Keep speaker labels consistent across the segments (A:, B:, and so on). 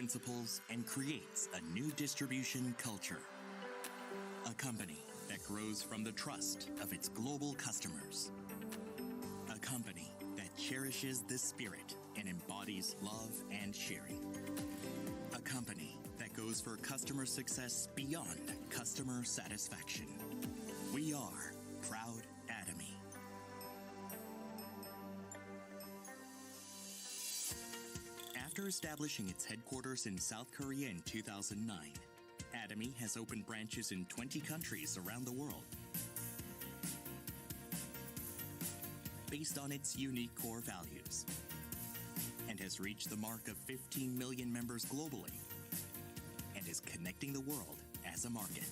A: principles and creates a new distribution culture. A company that grows from the trust of its global customers. A company that cherishes the spirit and embodies love and sharing. A company that goes for customer success beyond customer satisfaction. We are Proud Atomy. After establishing its headquarters in South Korea in 2009, Atomy has opened branches in 20 countries around the world. Based on its unique core values, and has reached the mark of 15 million members globally, and is connecting the world as a market.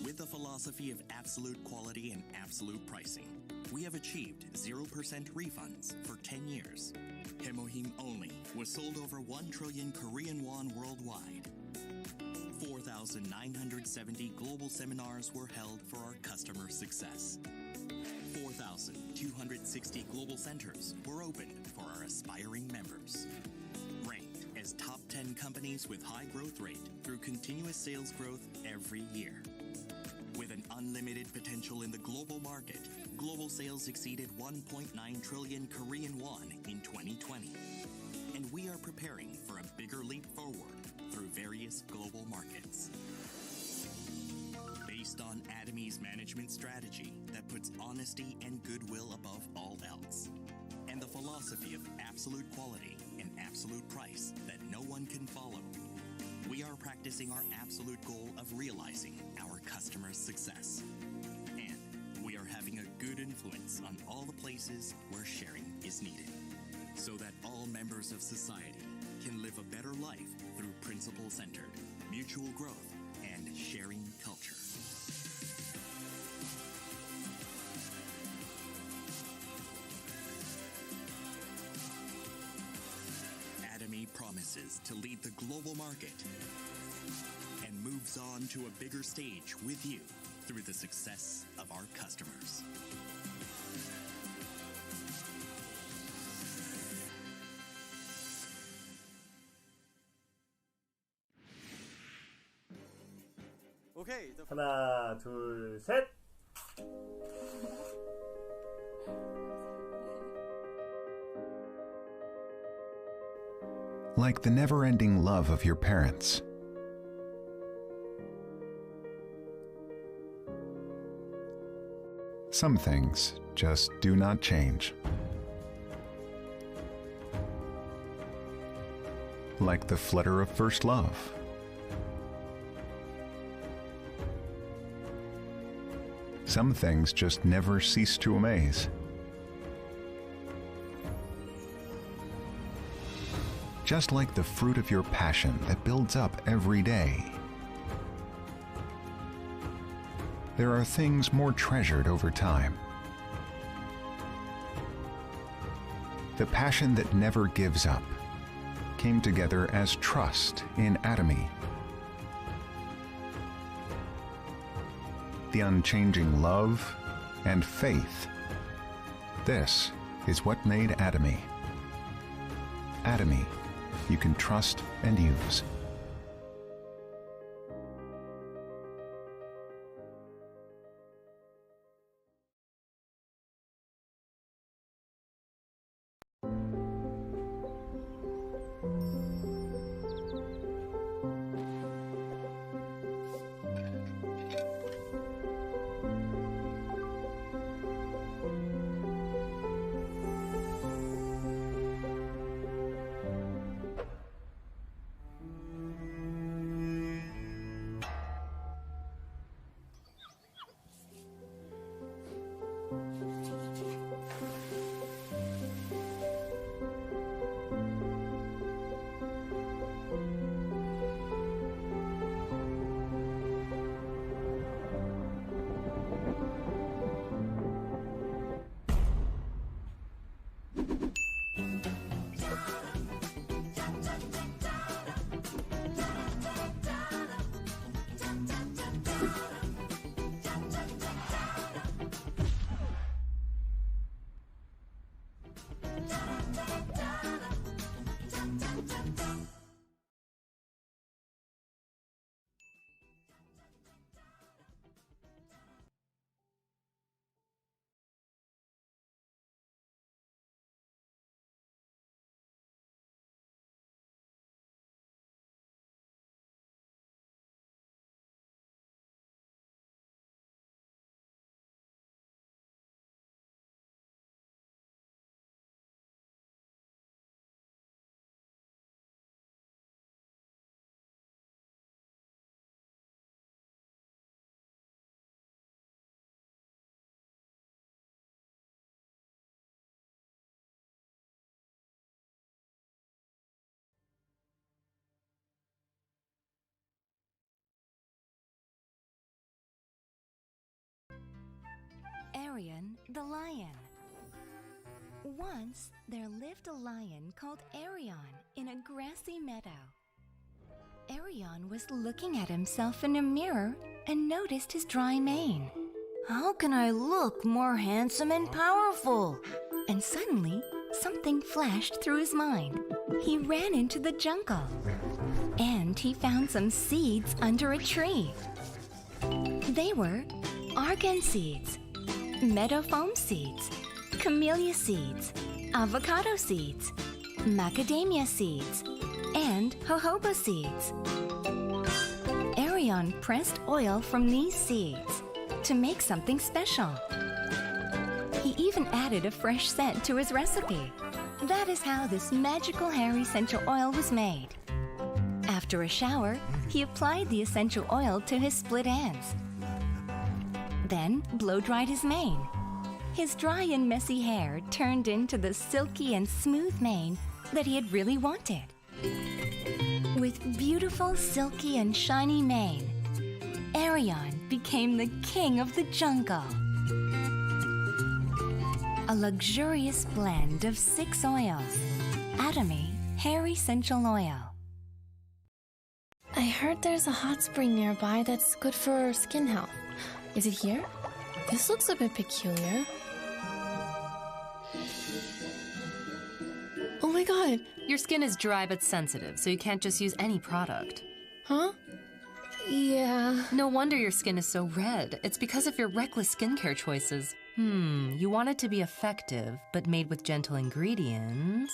A: With a philosophy of absolute quality and absolute pricing, we have achieved 0% refunds for 10 years. Hemohim only was sold over 1 trillion Korean won worldwide. 4,970 global seminars were held for our customer success. 4,260 global centers were opened for our aspiring members. Ranked as top 10 companies with high growth rate through continuous sales growth every year. With an unlimited potential in the global market, global sales exceeded 1.9 trillion Korean won in 2020. And we are preparing for a bigger leap forward through various global markets. Based on Atomy's management strategy that puts honesty and goodwill above all else, and the philosophy of absolute quality and absolute price that no one can follow, we are practicing our absolute goal of realizing our customers' success. And we are having a good influence on all the places where sharing is needed, so that all members of society can live a better life through principle-centered, mutual growth, and sharing culture. Atomy promises to lead the global market and moves on to a bigger stage with you through the success of our customers.
B: 오케이.
C: 하나, 둘, 셋.
D: Like the never-ending love of your parents. Some things just do not change. Like the flutter of first love. Some things just never cease to amaze. Just like the fruit of your passion that builds up every day. There are things more treasured over time. The passion that never gives up came together as trust in Atomy. The unchanging love and faith. This is what made Atomy. Atomy, you can trust and use.
E: Arion the lion. Once there lived a lion called Arion in a grassy meadow. Arion was looking at himself in a mirror and noticed his dry mane. How can I look more handsome and powerful? And suddenly, something flashed through his mind. He ran into the jungle, and he found some seeds under a tree. They were argan seeds, meadow foam seeds, camellia seeds, avocado seeds, macadamia seeds, and jojoba seeds. Arion pressed oil from these seeds to make something special. He even added a fresh scent to his recipe. That is how this magical hairy essential oil was made. After a shower, he applied the essential oil to his split ends. Then blow-dried his mane. His dry and messy hair turned into the silky and smooth mane that he had really wanted. With beautiful, silky, and shiny mane, Arion became the king of the jungle. A luxurious blend of 6 oils. Atomy Hair Essential Oil.
F: I heard there's a hot spring nearby that's good for skin health. Is it here? This looks a bit peculiar. Oh my god!
G: Your skin is dry but sensitive, so you can't just use any product.
F: Huh? Yeah.
G: No wonder your skin is so red. It's because of your reckless skincare choices. You want it to be effective, but made with gentle ingredients.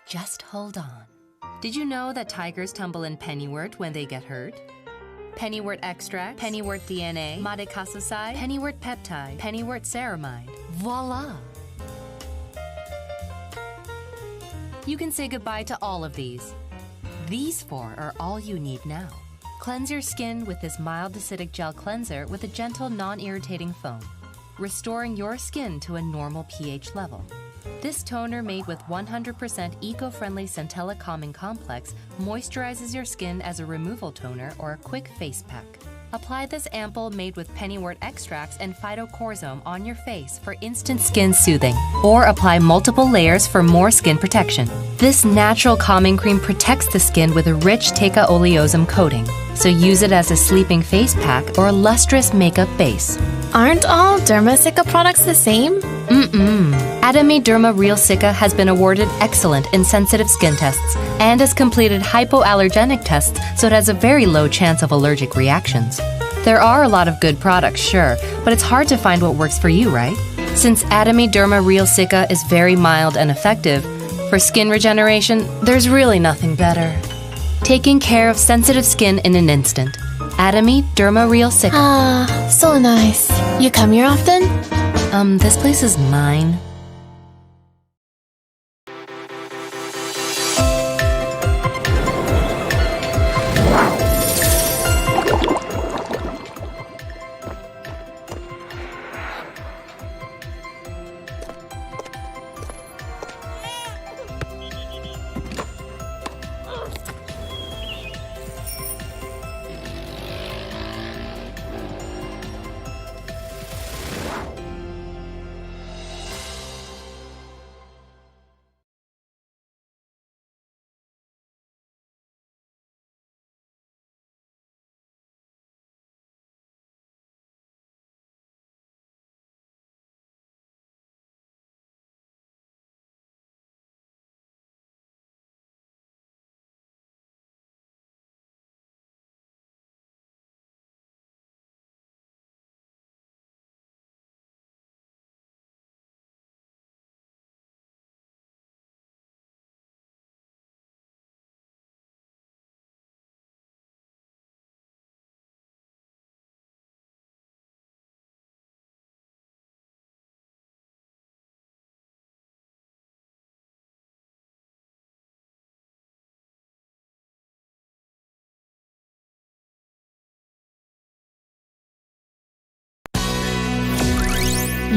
G: Just hold on. Did you know that tigers tumble in pennywort when they get hurt? Pennywort extract, pennywort DNA, madecassoside, pennywort peptide, pennywort ceramide. Voila! You can say goodbye to all of these. These 4 are all you need now. Cleanse your skin with this mild acidic gel cleanser with a gentle, non-irritating foam, restoring your skin to a normal pH level. This toner, made with 100% eco-friendly Centella Calming Complex, moisturizes your skin as a removal toner or a quick face pack. Apply this ampoule made with pennywort extracts and phytocorzome on your face for instant skin soothing, or apply multiple layers for more skin protection. This natural calming cream protects the skin with a rich Theca oleosum coating, so use it as a sleeping face pack or a lustrous makeup base.
F: Aren't all Dermasica products the same?
G: Atomy Derma Real Cica has been awarded excellent in sensitive skin tests and has completed hypoallergenic tests, so it has a very low chance of allergic reactions. There are a lot of good products, sure, but it's hard to find what works for you, right? Since Atomy Derma Real Cica is very mild and effective, for skin regeneration, there's really nothing better. Taking care of sensitive skin in an instant. Atomy Derma Real Cica.
F: So nice. You come here often?
G: This place is mine.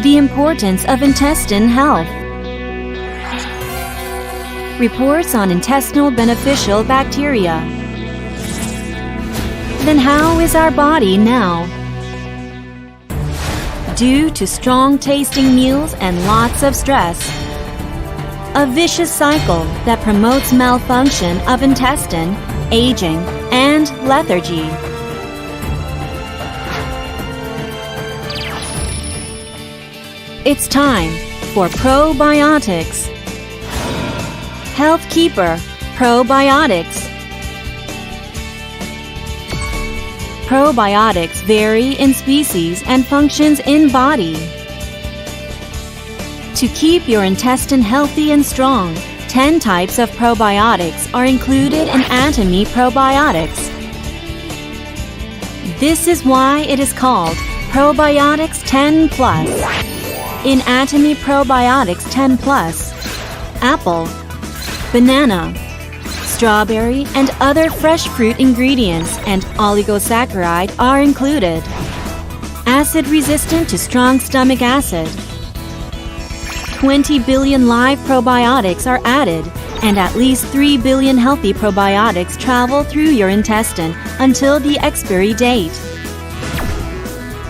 H: The importance of intestine health. Reports on intestinal beneficial bacteria. Then how is our body now? due to strong tasting meals and lots of stress. A vicious cycle that promotes malfunction of intestine, aging, and lethargy. It's time for probiotics. HealthKeeper Probiotics. Probiotics vary in species and functions in body. To keep your intestine healthy and strong, 10 types of probiotics are included in Atomy Probiotics. This is why it is called Probiotics 10 Plus. In Atomy Probiotics 10 Plus, apple, banana, strawberry, and other fresh fruit ingredients and oligosaccharide are included. Acid resistant to strong stomach acid. 20 billion live probiotics are added, and at least 3 billion healthy probiotics travel through your intestine until the expiry date.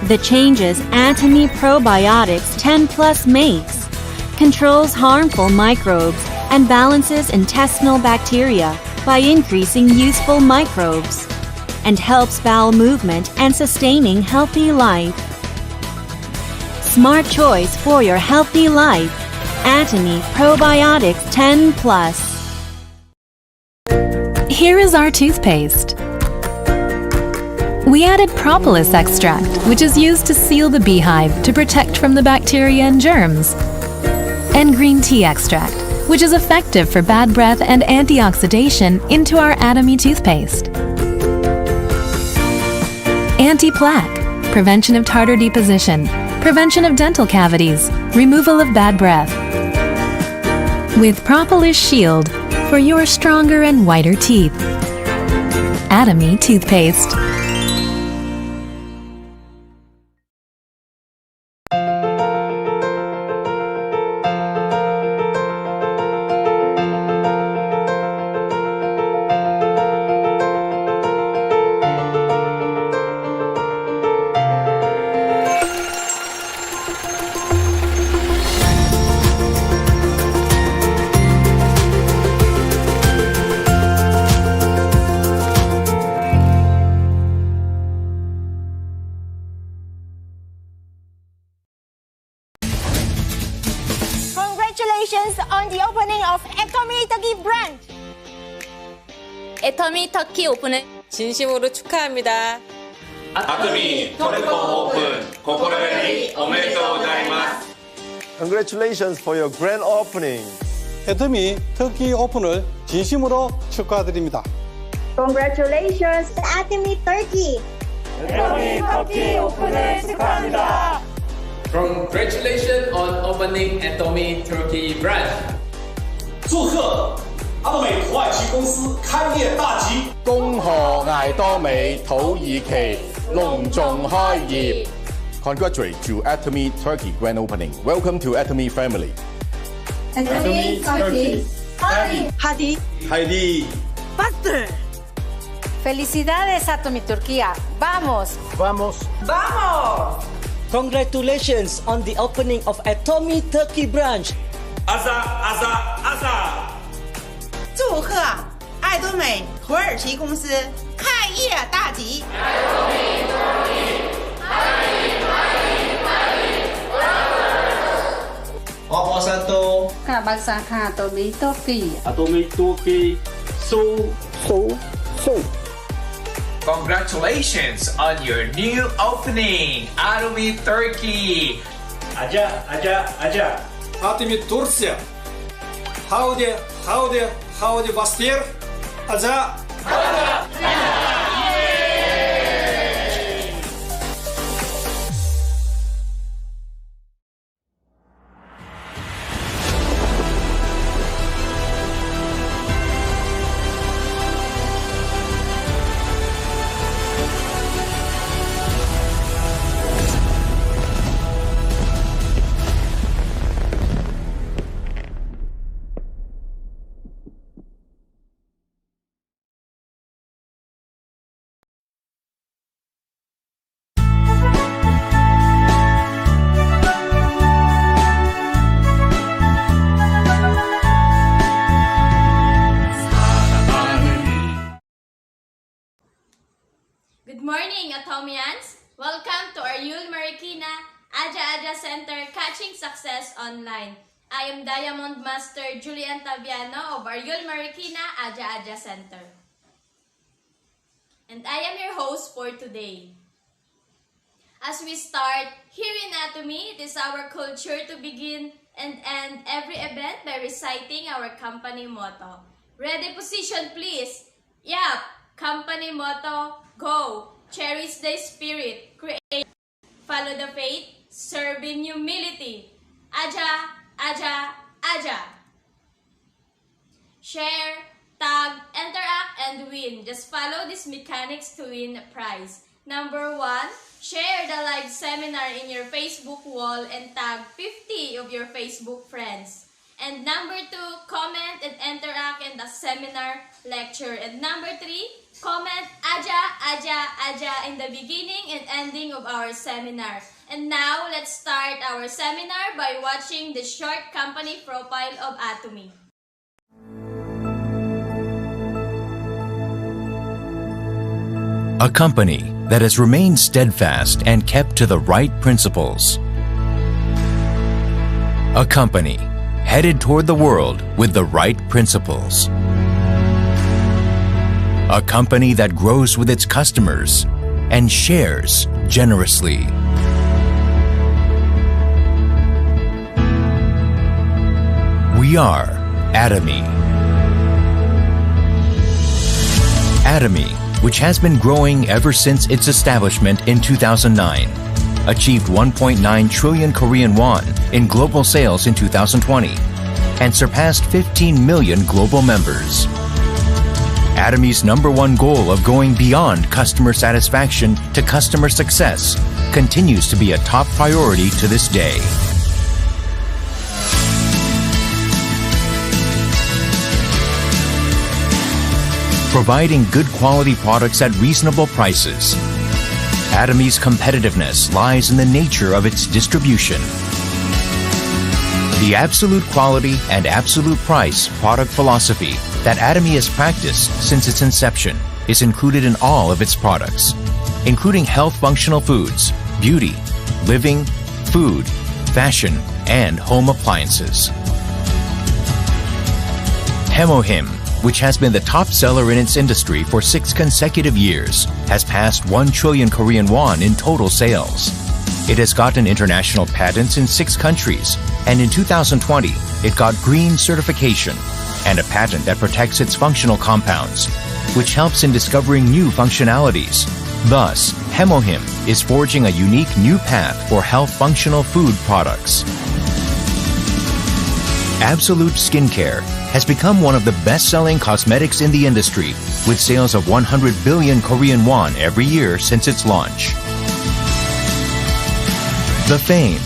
H: The changes Atomy Probiotics 10 Plus makes controls harmful microbes and balances intestinal bacteria by increasing useful microbes, and helps bowel movement and sustaining healthy life. Smart choice for your healthy life. Atomy Probiotics 10 Plus.
G: Here is our toothpaste. We added propolis extract, which is used to seal the beehive to protect from the bacteria and germs, and green tea extract, which is effective for bad breath and antioxidation into our Atomy toothpaste. Anti-plaque, prevention of tartar deposition, prevention of dental cavities, removal of bad breath. With Propolis Shield for your stronger and whiter teeth. Atomy toothpaste.
I: Congratulations on the opening of Atomy Turkey branch.
J: 애터미 터키 오픈을
K: 진심으로 축하합니다.
L: 아토미 토르코 오픈 고코레리 오메데토 고자이마스.
B: Congratulations for your grand opening.
M: 애터미 터키 오픈을 진심으로 축하드립니다.
I: Congratulations, Atomy Turkey.
N: 애터미 터키 오픈을 축하합니다.
O: Congratulations on opening Atomy Turkey branch.
P: 祝贺爱多美土耳其公司开业大吉！
Q: 恭賀艾多美土耳其隆重開業。Congratulate to Atomy Turkey grand opening. Welcome to Atomy family.
I: Atomy Turkey.
P: Hadi. Heidi.
I: Faster.
R: Felicidades, Atomy Turquía. Vamos.
Q: Vamos.
R: Vamos.
S: Congratulations on the opening of Atomy Turkey branch.
P: Aza.
T: 祝贺爱多美土耳其公司开业大吉！
P: 花山东。
R: Kabasaka Atomy Turkey.
P: Atomy Turkey. So.
O: Congratulations on your new opening, Atomy Turkey.
P: Aja.
U: Atomy Turcia. Howdy, Bastir. Aza.
J: Good morning, Atomians! Welcome to our Yul Marikina Aja Aja Center Catching Success Online. I am Diamond Master Julian Tabiano of our Yul Marikina Aja Aja Center. And I am your host for today. As we start, here in Atomy, it is our culture to begin and end every event by reciting our company motto. Ready, position, please. Yap! Company motto, go! Cherish the spirit, create, follow the faith, serve in humility. Aja, Aja, Aja. Share, tag, interact, and win. Just follow these mechanics to win a prize. Number 1, share the live seminar in your Facebook wall and tag 50 of your Facebook friends. And number 2, comment and interact in the seminar lecture. And number 3, comment Aja, Aja, Aja in the beginning and ending of our seminar. And now, let's start our seminar by watching the short company profile of Atomy.
V: A company that has remained steadfast and kept to the right principles. A company headed toward the world with the right principles. A company that grows with its customers and shares generously. We are Atomy. Atomy, which has been growing ever since its establishment in 2009, achieved 1.9 trillion Korean won in global sales in 2020 and surpassed 15 million global members. Atomy's #1 goal of going beyond customer satisfaction to customer success continues to be a top priority to this day. Providing good quality products at reasonable prices. Atomy's competitiveness lies in the nature of its distribution. The absolute quality and absolute price product philosophy that Atomy has practiced since its inception is included in all of its products, including health functional foods, beauty, living, food, fashion, and home appliances. Hemohim, which has been the top seller in its industry for 6 consecutive years, has passed 1 trillion Korean won in total sales. It has gotten international patents in 6 countries, and in 2020, it got green certification and a patent that protects its functional compounds, which helps in discovering new functionalities. Thus, Hemohim is forging a unique new path for health functional food products. Absolute Skincare has become one of the best-selling cosmetics in the industry, with sales of 100 billion Korean won every year since its launch. The Fame,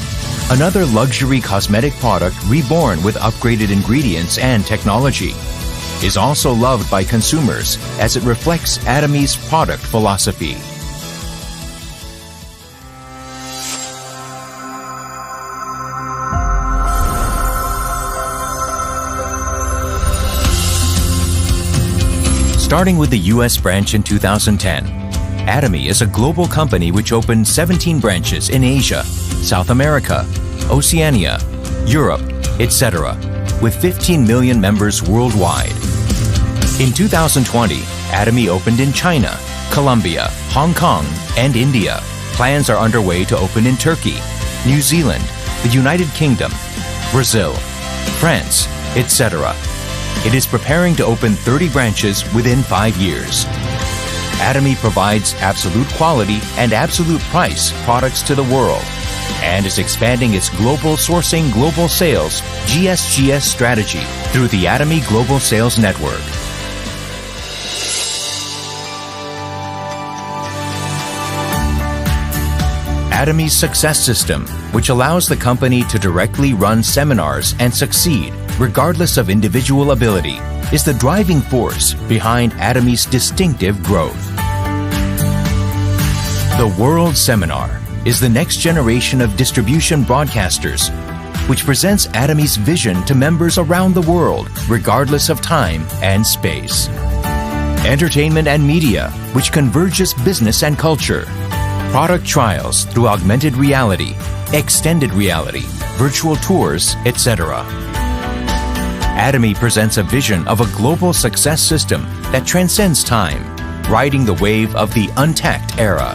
V: another luxury cosmetic product reborn with upgraded ingredients and technology, is also loved by consumers as it reflects Atomy's product philosophy. Starting with the U.S. branch in 2010, Atomy is a global company which opened 17 branches in Asia, South America, Oceania, Europe, etc., with 15 million members worldwide. In 2020, Atomy opened in China, Colombia, Hong Kong, and India. Plans are underway to open in Turkey, New Zealand, the United Kingdom, Brazil, France, etc. It is preparing to open 30 branches within 5 years. Atomy provides absolute quality and absolute price products to the world and is expanding its global sourcing global sales GSGS strategy through the Atomy Global Sales Network. Atomy's success system, which allows the company to directly run seminars and succeed regardless of individual ability, is the driving force behind Atomy's distinctive growth. The World Seminar is the next generation of distribution broadcasters, which presents Atomy's vision to members around the world, regardless of time and space. entertainment and media, which converges business and culture, product trials through augmented reality, extended reality, virtual tours, etc. Atomy presents a vision of a global success system that transcends time, riding the wave of the untact era.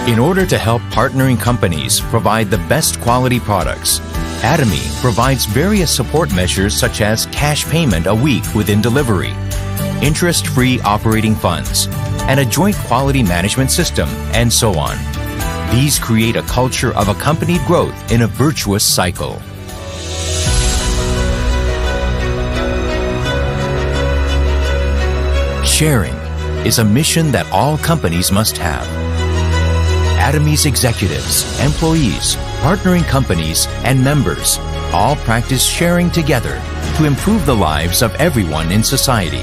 V: In order to help partnering companies provide the best quality products, Atomy provides various support measures such as cash payment a week within delivery, interest-free operating funds, and a joint quality management system, and so on. These create a culture of accompanied growth in a virtuous cycle. Sharing is a mission that all companies must have. Atomy's executives, employees, partnering companies, and members all practice sharing together to improve the lives of everyone in society.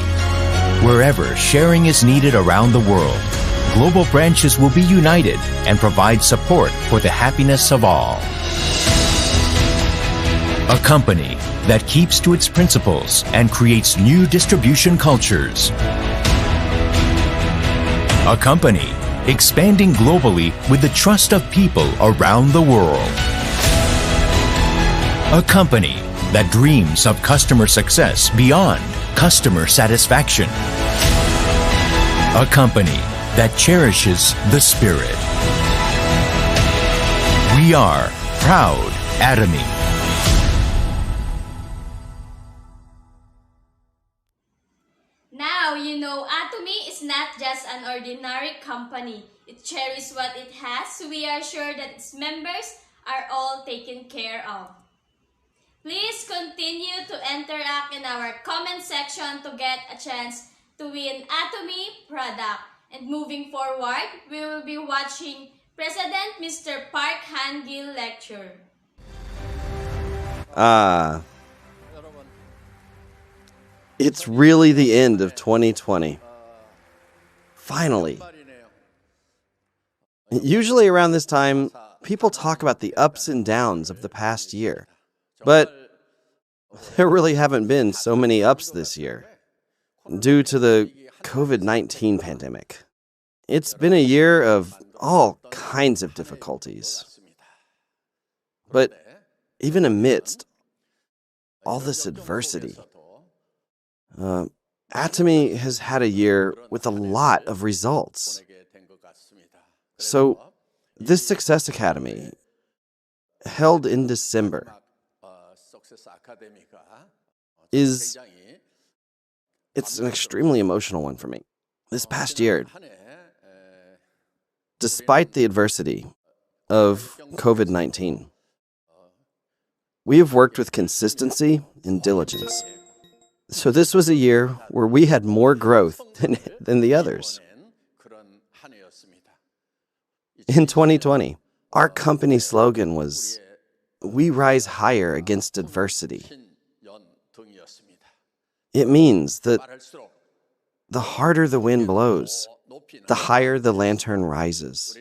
V: Wherever sharing is needed around the world, global branches will be united and provide support for the happiness of all. A company that keeps to its principles and creates new distribution cultures. A company expanding globally with the trust of people around the world. A company that dreams of customer success beyond customer satisfaction. A company that cherishes the spirit. We are proud Atomy.
J: Now you know Atomy is not just an ordinary company. It cherishes what it has, so we are sure that its members are all taken care of. Please continue to interact in our comment section to get a chance to win Atomy product. And moving forward, we will be watching President Mr. Park Han-gil lecture.
B: It's really the end of 2020. Finally. Usually around this time, people talk about the ups and downs of the past year. But there really haven't been so many ups this year due to the COVID-19 pandemic. It's been a year of all kinds of difficulties. But even amidst all this adversity, Atomy has had a year with a lot of results. So, this Success Academy, held in December, it's an extremely emotional one for me. This past year, despite the adversity of COVID-19, we have worked with consistency and diligence. So this was a year where we had more growth than the others. In 2020, our company slogan was, "We rise higher against adversity." It means that the harder the wind blows, the higher the lantern rises.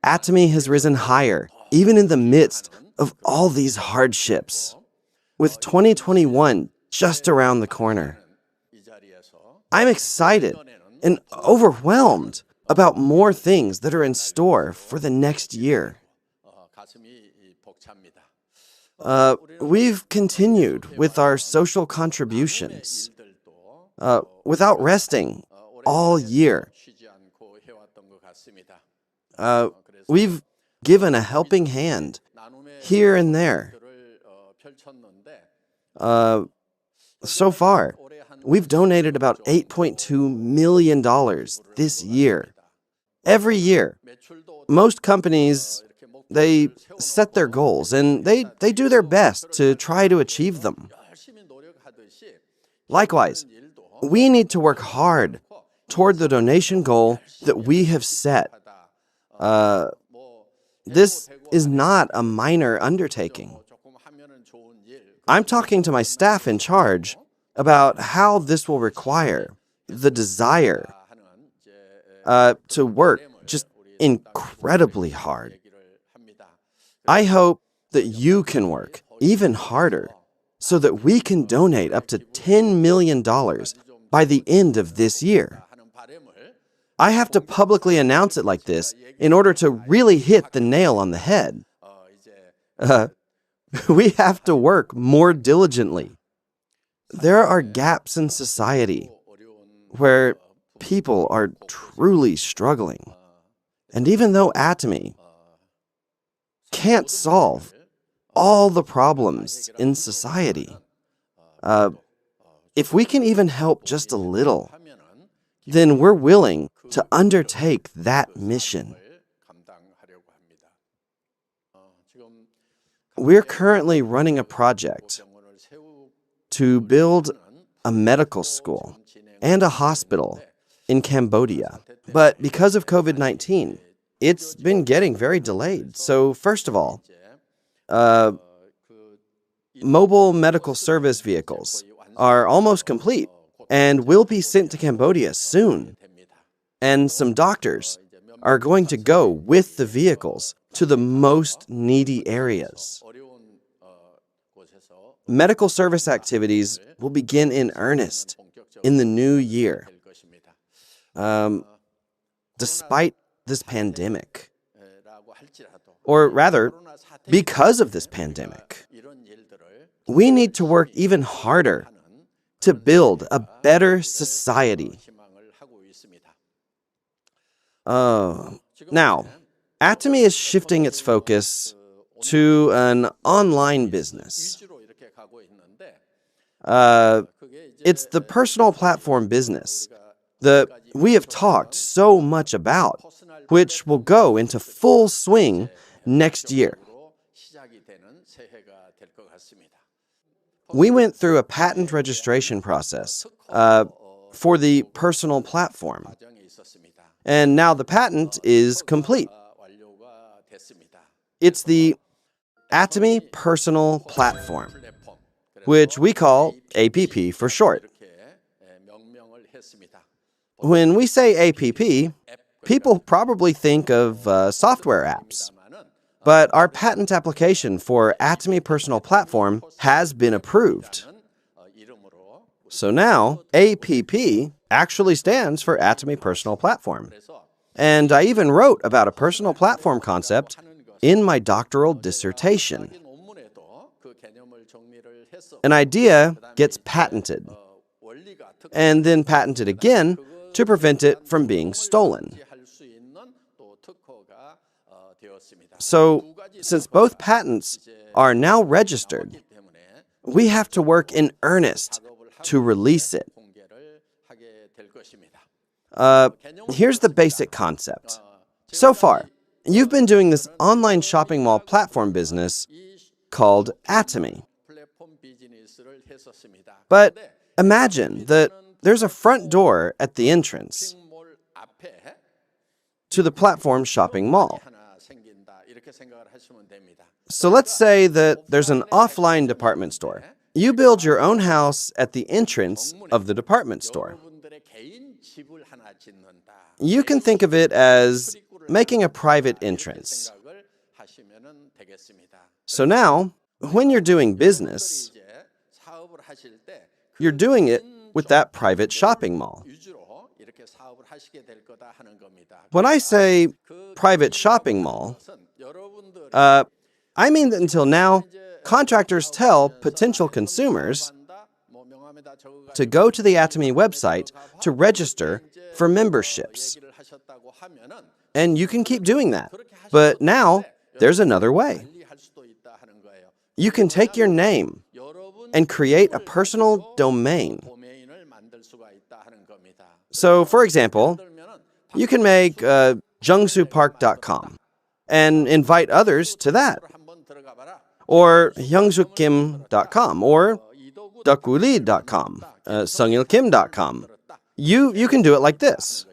B: Atomy has risen higher, even in the midst of all these hardships. With 2021 just around the corner, I'm excited and overwhelmed about more things that are in store for the next year. We've continued with our social contributions without resting all year. We've given a helping hand here and there. So far, we've donated about $8.2 million this year. Every year, most companies, they set their goals and they do their best to try to achieve them. Likewise, we need to work hard toward the donation goal that we have set. This is not a minor undertaking. I'm talking to my staff in charge about how this will require the desire to work just incredibly hard. I hope that you can work even harder so that we can donate up to $10 million by the end of this year. I have to publicly announce it like this in order to really hit the nail on the head. We have to work more diligently. There are gaps in society where people are truly struggling. And even though Atomy can't solve all the problems in society, if we can even help just a little, then we're willing to undertake that mission. We're currently running a project to build a medical school and a hospital in Cambodia. But because of COVID-19, it's been getting very delayed. So first of all, mobile medical service vehicles are almost complete and will be sent to Cambodia soon. And some doctors are going to go with the vehicles to the most needy areas. Medical service activities will begin in earnest in the new year. Despite this pandemic, or rather, because of this pandemic, we need to work even harder to build a better society. Now, Atomy is shifting its focus to an online business. It's the personal platform business that we have talked so much about, which will go into full swing next year. We went through a patent registration process for the personal platform, and now the patent is complete. It's the Atomy Personal Platform, which we call APP for short. When we say APP, people probably think of software apps. But our patent application for Atomy Personal Platform has been approved. So now, APP actually stands for Atomy Personal Platform. And I even wrote about a personal platform concept in my doctoral dissertation. An idea gets patented, and then patented again to prevent it from being stolen. So, since both patents are now registered, we have to work in earnest to release it. Here's the basic concept. So far, you've been doing this online shopping mall platform business called Atomy. But imagine that there's a front door at the entrance to the platform shopping mall. So let's say that there's an offline department store. You build your own house at the entrance of the department store. You can think of it as making a private entrance. So now, when you're doing business, you're doing it with that private shopping mall. When I say private shopping mall, I mean that until now, contractors tell potential consumers to go to the Atomy website to register for memberships. And you can keep doing that. But now, there's another way. You can take your name and create a personal domain. So, for example, you can make jeongsupark.com and invite others to that. Or hyungsukkim.com or dakuli.com, sungilkim.com. You can do it like this.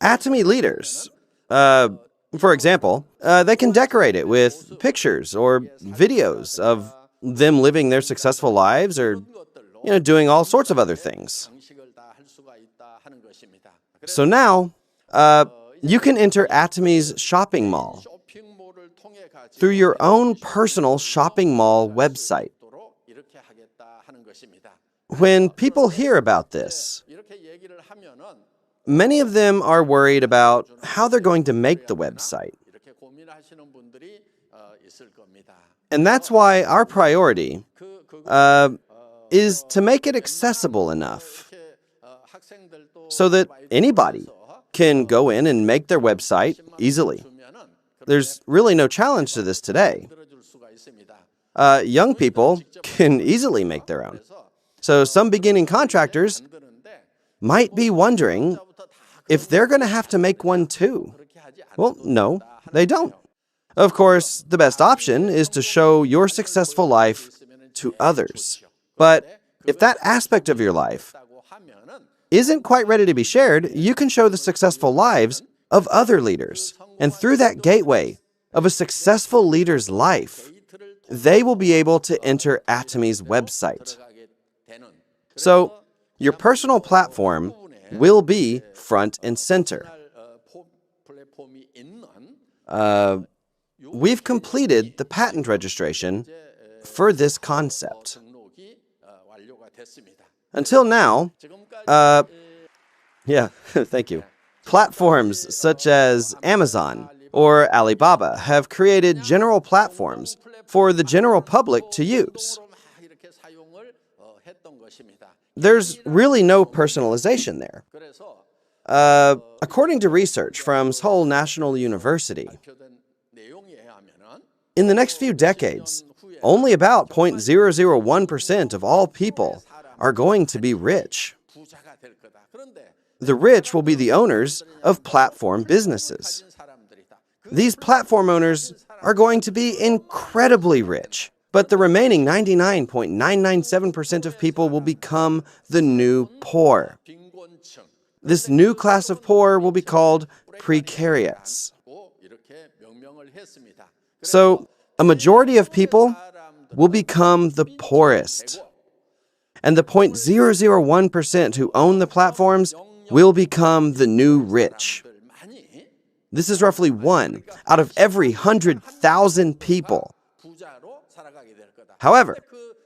B: Atomy leaders, for example, they can decorate it with pictures or videos of them living their successful lives or, doing all sorts of other things. So now, you can enter Atomy's shopping mall through your own personal shopping mall website. When people hear about this, Many of them are worried about how they're going to make the website. And that's why our priority is to make it accessible enough so that anybody can go in and make their website easily. There's really no challenge to this today. Young people can easily make their own. So some beginning contractors might be wondering if they're going to have to make one too. Well, no, they don't. Of course, the best option is to show your successful life to others. But if that aspect of your life isn't quite ready to be shared, you can show the successful lives of other leaders. And through that gateway of a successful leader's life, they will be able to enter Atomi's website. So, your personal platform will be front and center. We've completed the patent registration for this concept. Until now, thank you. Platforms such as Amazon or Alibaba have created general platforms for the general public to use. There's really no personalization there. According to research from Seoul National University, in the next few decades, only about 0.001% of all people are going to be rich. The rich will be the owners of platform businesses. These platform owners are going to be incredibly rich, but the remaining 99.997% of people will become the new poor. This new class of poor will be called precariats. So, a majority of people will become the poorest. And the 0.001% who own the platforms will become the new rich. This is roughly 1 out of every 100,000 people. However,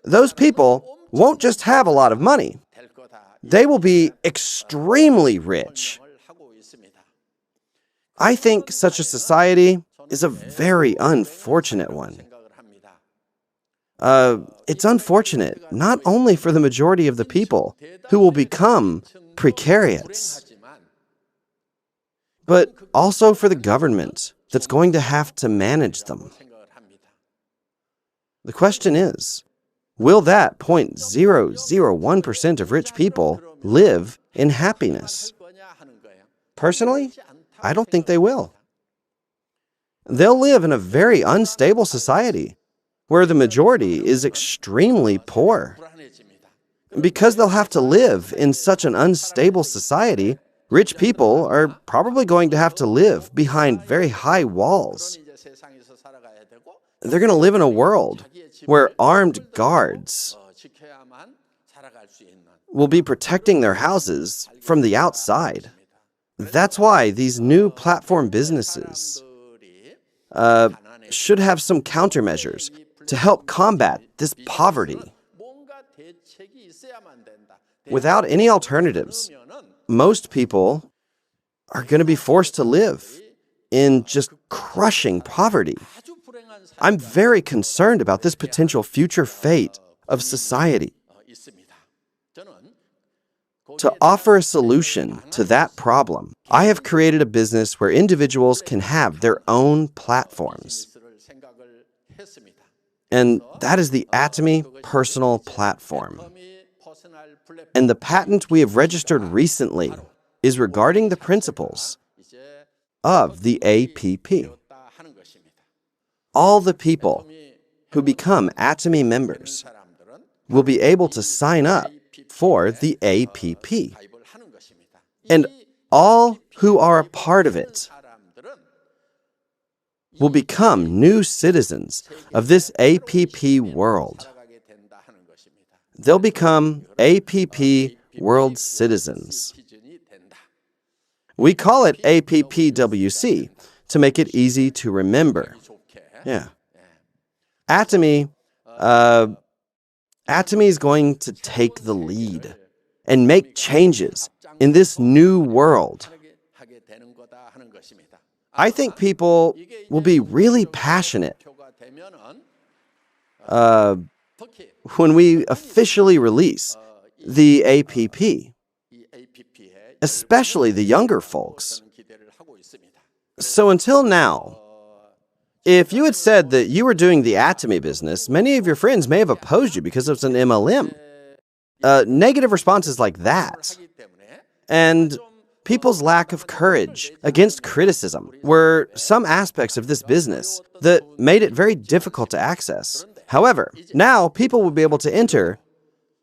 B: those people won't just have a lot of money. They will be extremely rich. I think such a society is a very unfortunate one. It's unfortunate not only for the majority of the people who will become precariats, but also for the government that's going to have to manage them. The question is, will that 0.001% of rich people live in happiness? Personally, I don't think they will. They'll live in a very unstable society where the majority is extremely poor. Because they'll have to live in such an unstable society, rich people are probably going to have to live behind very high walls. They're going to live in a world where armed guards will be protecting their houses from the outside. That's why these new platform businesses should have some countermeasures to help combat this poverty. Without any alternatives, most people are going to be forced to live in just crushing poverty. I'm very concerned about this potential future fate of society. To offer a solution to that problem, I have created a business where individuals can have their own platforms. And that is the Atomy Personal Platform. And the patent we have registered recently is regarding the principles of the APP. All the people who become Atomy members will be able to sign up for the APP. And all who are a part of it will become new citizens of this APP world. They'll become APP world citizens. We call it APPWC to make it easy to remember. Yeah. Atomy is going to take the lead and make changes in this new world. I think people will be really passionate when we officially release the APP, especially the younger folks. So until now, if you had said that you were doing the Atomy business, many of your friends may have opposed you because it's an MLM. Negative responses like that, and people's lack of courage against criticism were some aspects of this business that made it very difficult to access. However, now people will be able to enter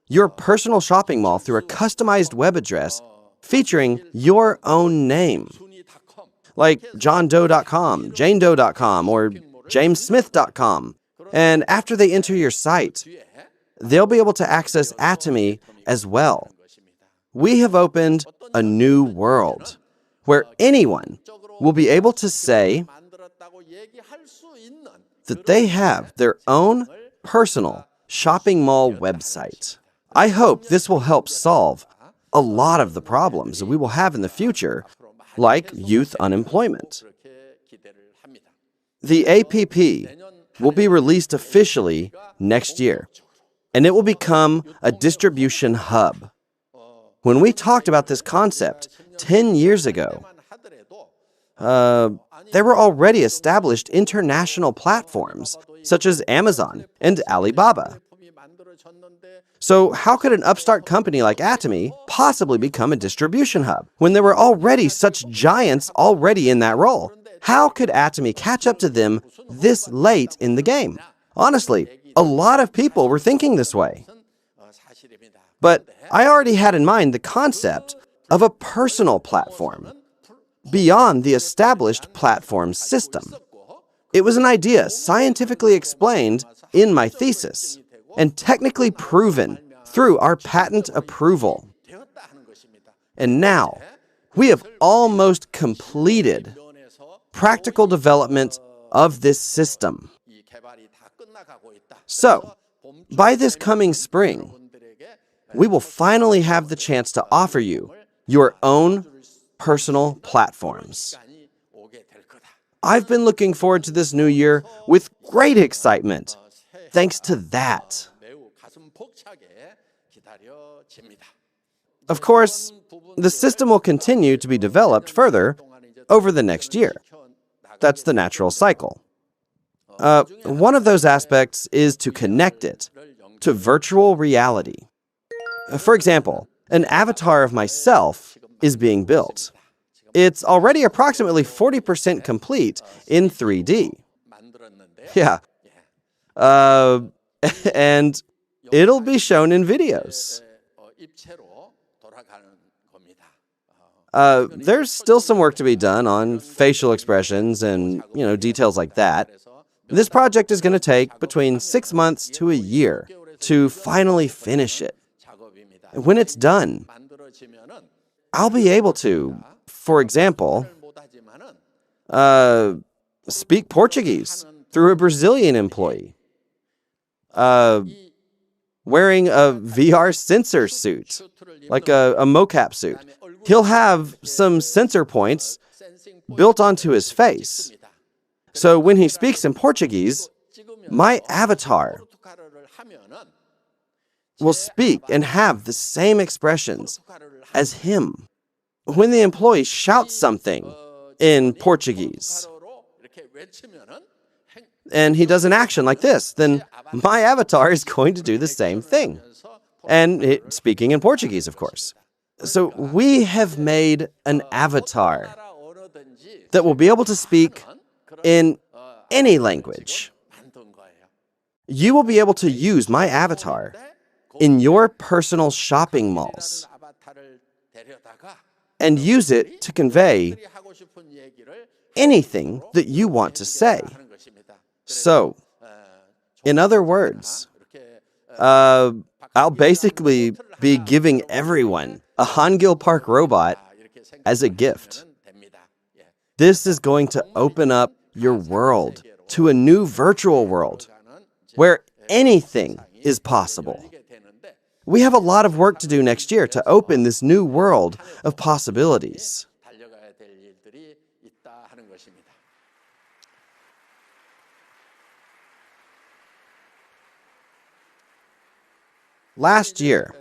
B: your personal shopping mall through a customized web address featuring your own name, like johndoe.com, janedoe.com, or jamessmith.com. And after they enter your site, they'll be able to access Atomy as well. We have opened a new world where anyone will be able to say that they have their own personal shopping mall website. I hope this will help solve a lot of the problems that we will have in the future, like youth unemployment. The APP will be released officially next year, and it will become a distribution hub. When we talked about this concept 10 years ago, there were already established international platforms such as Amazon and Alibaba. So how could an upstart company like Atomy possibly become a distribution hub when there were already such giants already in that role? How could Atomy catch up to them this late in the game? Honestly, a lot of people were thinking this way. But I already had in mind the concept of a personal platform beyond the established platform system. It was an idea scientifically explained in my thesis and technically proven through our patent approval. And now, we have almost completed practical development of this system. So, by this coming spring, we will finally have the chance to offer you your own personal platforms. I've been looking forward to this new year with great excitement, thanks to that. Of course, the system will continue to be developed further over the next year. That's the natural cycle. One of those aspects is to connect it to virtual reality. For example, an avatar of myself is being built. It's already approximately 40% complete in 3D. Yeah. And it'll be shown in videos. There's still some work to be done on facial expressions and, details like that. This project is going to take between 6 months to a year to finally finish it. When it's done, I'll be able to, for example, speak Portuguese through a Brazilian employee, wearing a VR sensor suit, like a mocap suit. He'll have some sensor points built onto his face. So when he speaks in Portuguese, my avatar will speak and have the same expressions as him. When the employee shouts something in Portuguese, and he does an action like this, then my avatar is going to do the same thing. And speaking in Portuguese, of course. So we have made an avatar that will be able to speak in any language. You will be able to use my avatar in your personal shopping malls and use it to convey anything that you want to say. So, in other words, I'll basically be giving everyone a Hangil Park robot as a gift. This is going to open up your world to a new virtual world where anything is possible. We have a lot of work to do next year to open this new world of possibilities. Last year,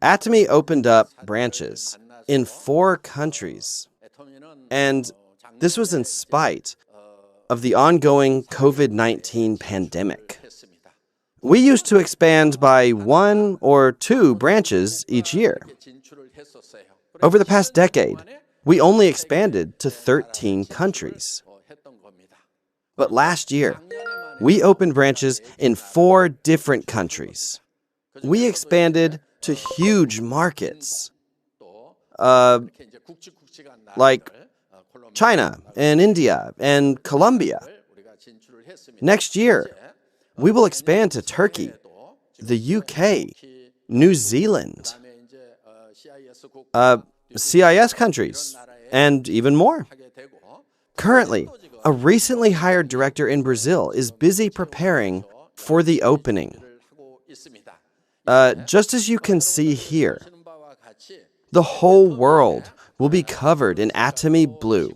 B: Atomy opened up branches in 4 countries, and this was in spite of the ongoing COVID-19 pandemic. We used to expand by 1 or 2 branches each year. Over the past decade, we only expanded to 13 countries. But last year, we opened branches in 4 different countries. We expanded to huge markets, like China and India and Colombia. Next year, we will expand to Turkey, the UK, New Zealand, CIS countries, and even more. Currently, a recently hired director in Brazil is busy preparing for the opening. Just as you can see here, the whole world will be covered in Atomy blue.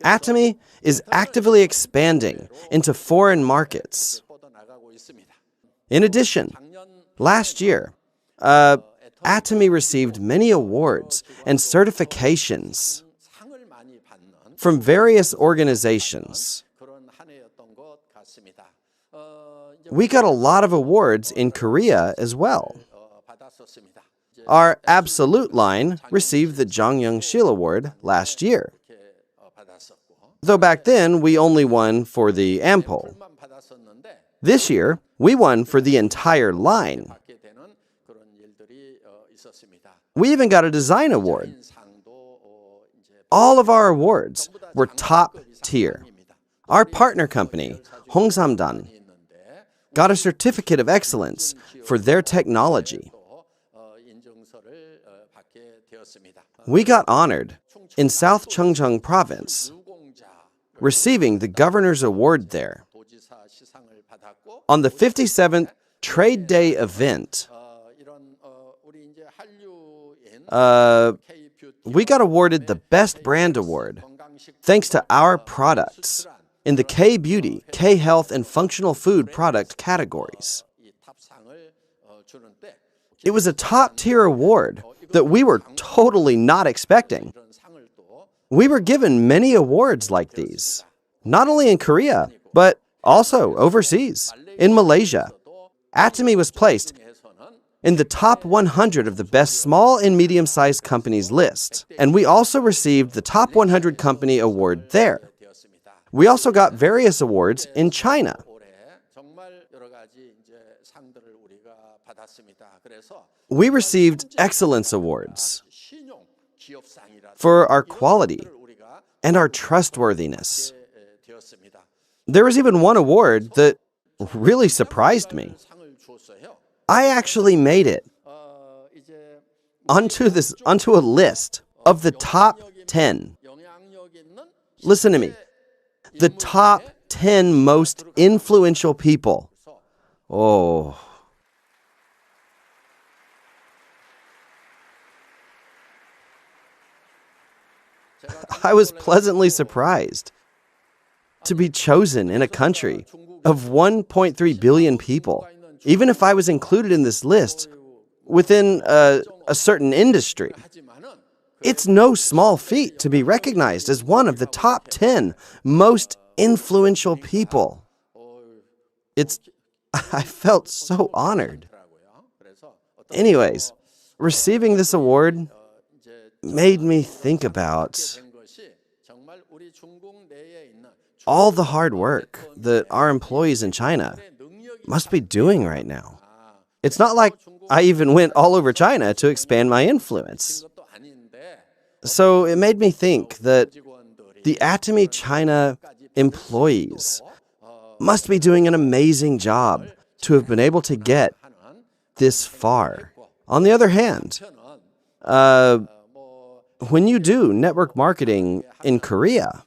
B: Atomy is actively expanding into foreign markets. In addition, last year, Atomy received many awards and certifications from various organizations. We got a lot of awards in Korea as well. Our Absolute line received the Jang Young-sil Award last year, though back then we only won for the Ampol. This year, we won for the entire line. We even got a design award. All of our awards were top tier. Our partner company, Hongsamdan, got a certificate of excellence for their technology. We got honored in South Chungcheong Province, receiving the Governor's Award there. On the 57th Trade Day event, we got awarded the Best Brand Award thanks to our products in the K-Beauty, K-Health, and Functional Food product categories. It was a top-tier award that we were totally not expecting. We were given many awards like these, not only in Korea, but also overseas. In Malaysia, Atomy was placed in the top 100 of the best small and medium-sized companies list, and we also received the top 100 company award there. We also got various awards in China. We received excellence awards for our quality and our trustworthiness. There was even one award that really surprised me. I actually made it onto a list of the top 10. Listen to me. The top 10 most influential people. Oh. I was pleasantly surprised to be chosen in a country of 1.3 billion people, even if I was included in this list within a certain industry. It's no small feat to be recognized as one of the top 10 most influential people. I felt so honored. Anyways, receiving this award made me think about all the hard work that our employees in China must be doing right now. It's not like I even went all over China to expand my influence. So it made me think that the Atomy China employees must be doing an amazing job to have been able to get this far. On the other hand, when you do network marketing in Korea,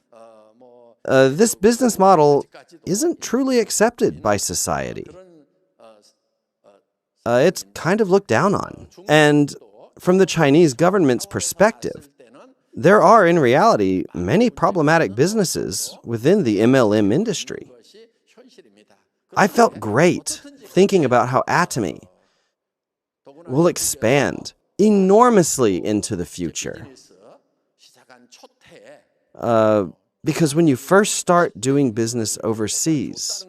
B: this business model isn't truly accepted by society. it's kind of looked down on. And from the Chinese government's perspective, there are, in reality, many problematic businesses within the MLM industry. I felt great thinking about how Atomy will expand enormously into the future. Because when you first start doing business overseas,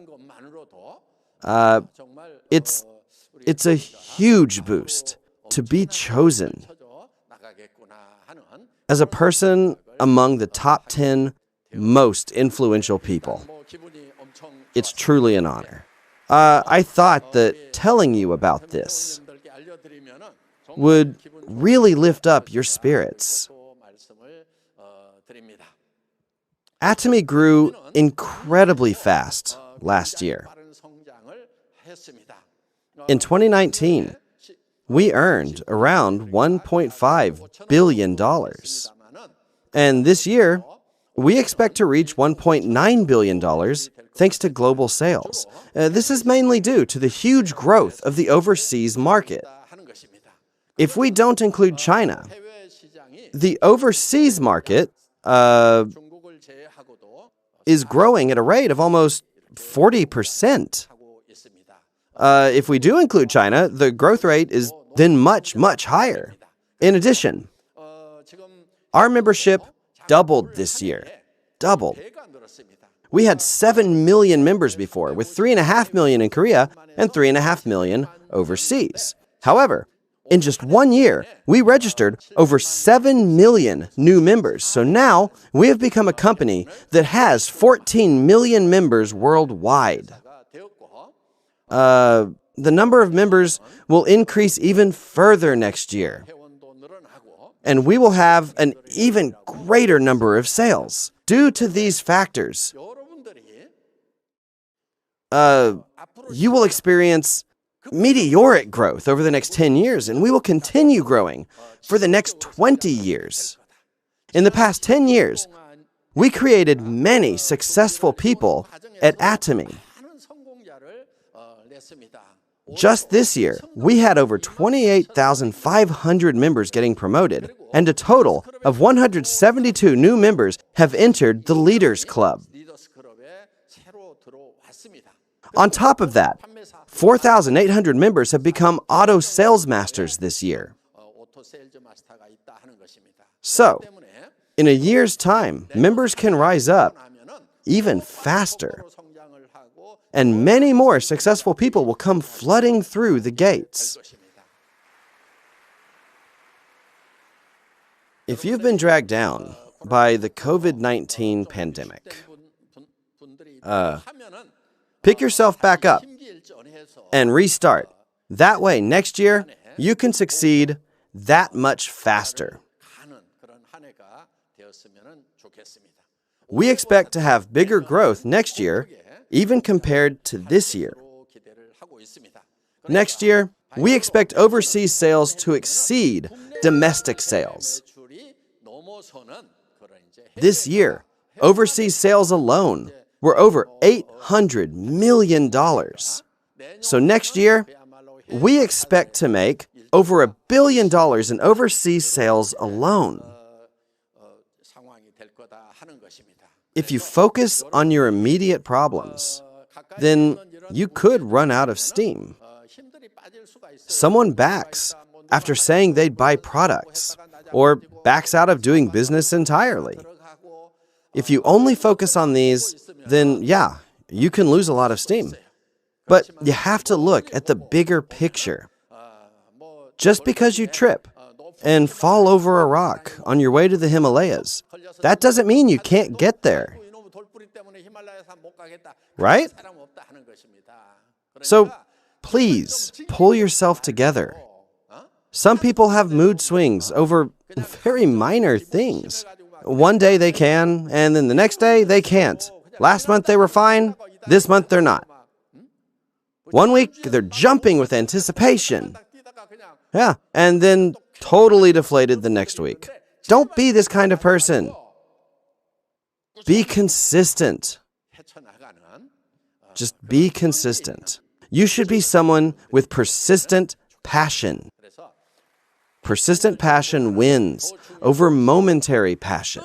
B: it's a huge boost to be chosen as a person among the top 10 most influential people. It's truly an honor. I thought that telling you about this would really lift up your spirits. Atomy grew incredibly fast last year. In 2019, we earned around $1.5 billion. And this year, we expect to reach $1.9 billion thanks to global sales. This is mainly due to the huge growth of the overseas market. If we don't include China, the overseas market is growing at a rate of almost 40%. If we do include China, the growth rate is then much, much higher. In addition, our membership doubled this year. Doubled. We had 7 million members before, with 3.5 million in Korea and 3.5 million overseas. However, in just 1 year, we registered over 7 million new members. So now we have become a company that has 14 million members worldwide. The number of members will increase even further next year. And we will have an even greater number of sales. Due to these factors, you will experience meteoric growth over the next 10 years, and we will continue growing for the next 20 years. In the past 10 years, we created many successful people at Atomy. Just this year, we had over 28,500 members getting promoted, and a total of 172 new members have entered the Leaders Club. On top of that, 4,800 members have become auto sales masters this year. So, in a year's time, members can rise up even faster. And many more successful people will come flooding through the gates. If you've been dragged down by the COVID-19 pandemic, pick yourself back up and restart. That way, next year, you can succeed that much faster. We expect to have bigger growth next year, even compared to this year. Next year, we expect overseas sales to exceed domestic sales. This year, overseas sales alone were over $800 million. So next year, we expect to make over $1 billion in overseas sales alone. If you focus on your immediate problems, then you could run out of steam. Someone backs after saying they'd buy products, or backs out of doing business entirely. If you only focus on these, then yeah, you can lose a lot of steam. But you have to look at the bigger picture. Just because you trip and fall over a rock on your way to the Himalayas, that doesn't mean you can't get there. Right? So please pull yourself together. Some people have mood swings over very minor things. One day they can, and then the next day they can't. Last month they were fine, this month they're not. 1 week they're jumping with anticipation. Yeah, and then totally deflated the next week. Don't be this kind of person. Be consistent. Just be consistent. You should be someone with persistent passion. Persistent passion wins over momentary passion.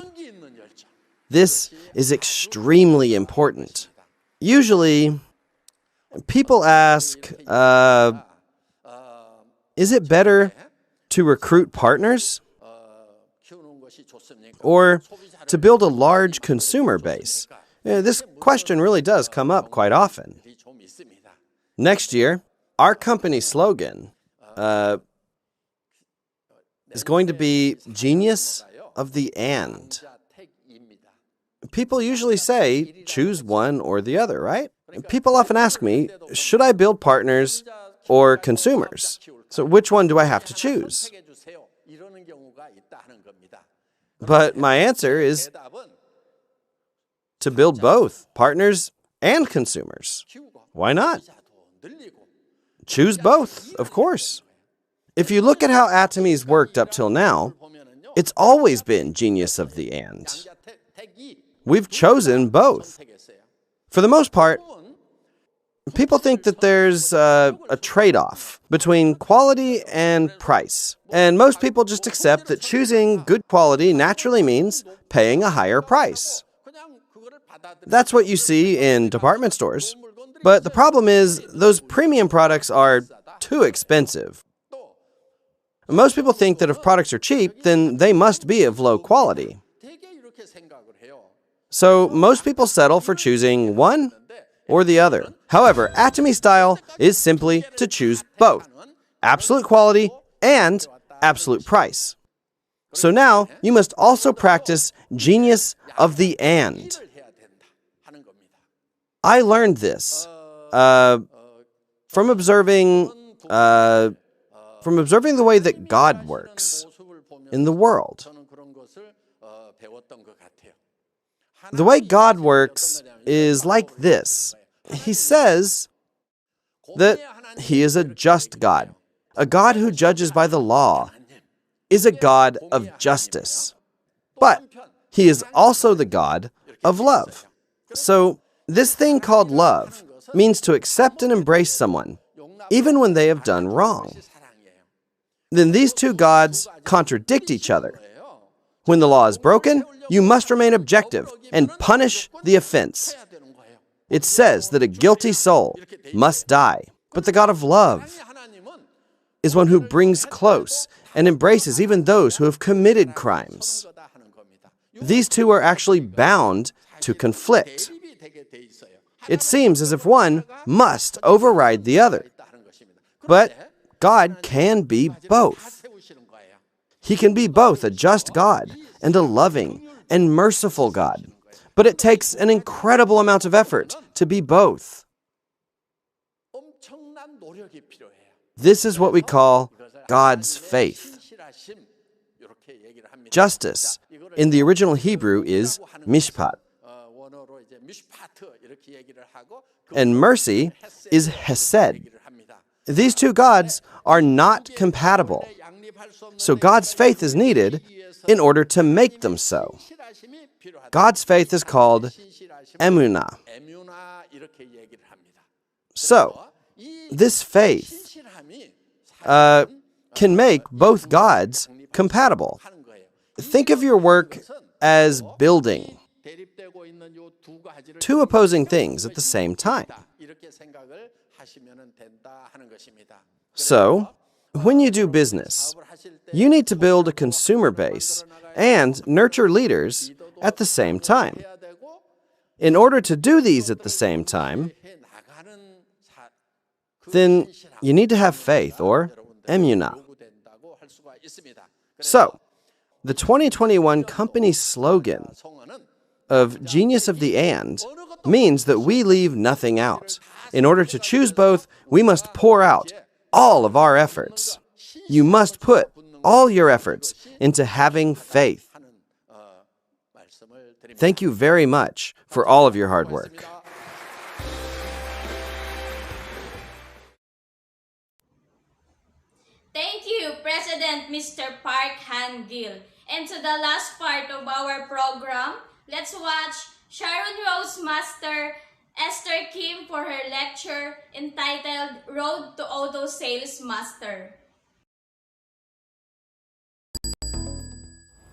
B: This is extremely important. Usually, people ask, is it better to recruit partners or to build a large consumer base? This question really does come up quite often. Next year, our company slogan is going to be Genius of the And. People usually say, choose one or the other, right? People often ask me, should I build partners or consumers? So which one do I have to choose? But my answer is to build both, partners and consumers. Why not? Choose both, of course. If you look at how Atomy's worked up till now, it's always been Genius of the And. We've chosen both. For the most part, people think that there's a trade-off between quality and price. And most people just accept that choosing good quality naturally means paying a higher price. That's what you see in department stores. But the problem is, those premium products are too expensive. Most people think that if products are cheap, then they must be of low quality. So most people settle for choosing one or the other. However, Atomy style is simply to choose both, absolute quality and absolute price. So now you must also practice Genius of the And. I learned this from observing the way that God works in the world. The way God works is like this. He says that He is a just God. A God who judges by the law is a God of justice. But He is also the God of love. So this thing called love means to accept and embrace someone, even when they have done wrong. Then these two gods contradict each other. When the law is broken, you must remain objective and punish the offense. It says that a guilty soul must die, but the God of love is one who brings close and embraces even those who have committed crimes. These two are actually bound to conflict. It seems as if one must override the other. But God can be both. He can be both a just God and a loving and merciful God. But it takes an incredible amount of effort to be both. This is what we call God's faith. Justice in the original Hebrew is mishpat. And mercy is hesed. These two gods are not compatible. So God's faith is needed in order to make them so. God's faith is called emunah. So, this faith can make both gods compatible. Think of your work as building two opposing things at the same time. So, when you do business, you need to build a consumer base and nurture leaders at the same time. In order to do these at the same time, then you need to have faith, or emunah. So, the 2021 company slogan of Genius of the And means that we leave nothing out. In order to choose both, we must pour out all of our efforts. You must put all your efforts into having faith. Thank you very much for all of your hard work.
J: Thank you, President Mr. Park Han-gil. And to the last part of our program, let's watch Sharon Rose Master Esther Kim for her lecture entitled Road to Auto Sales Master.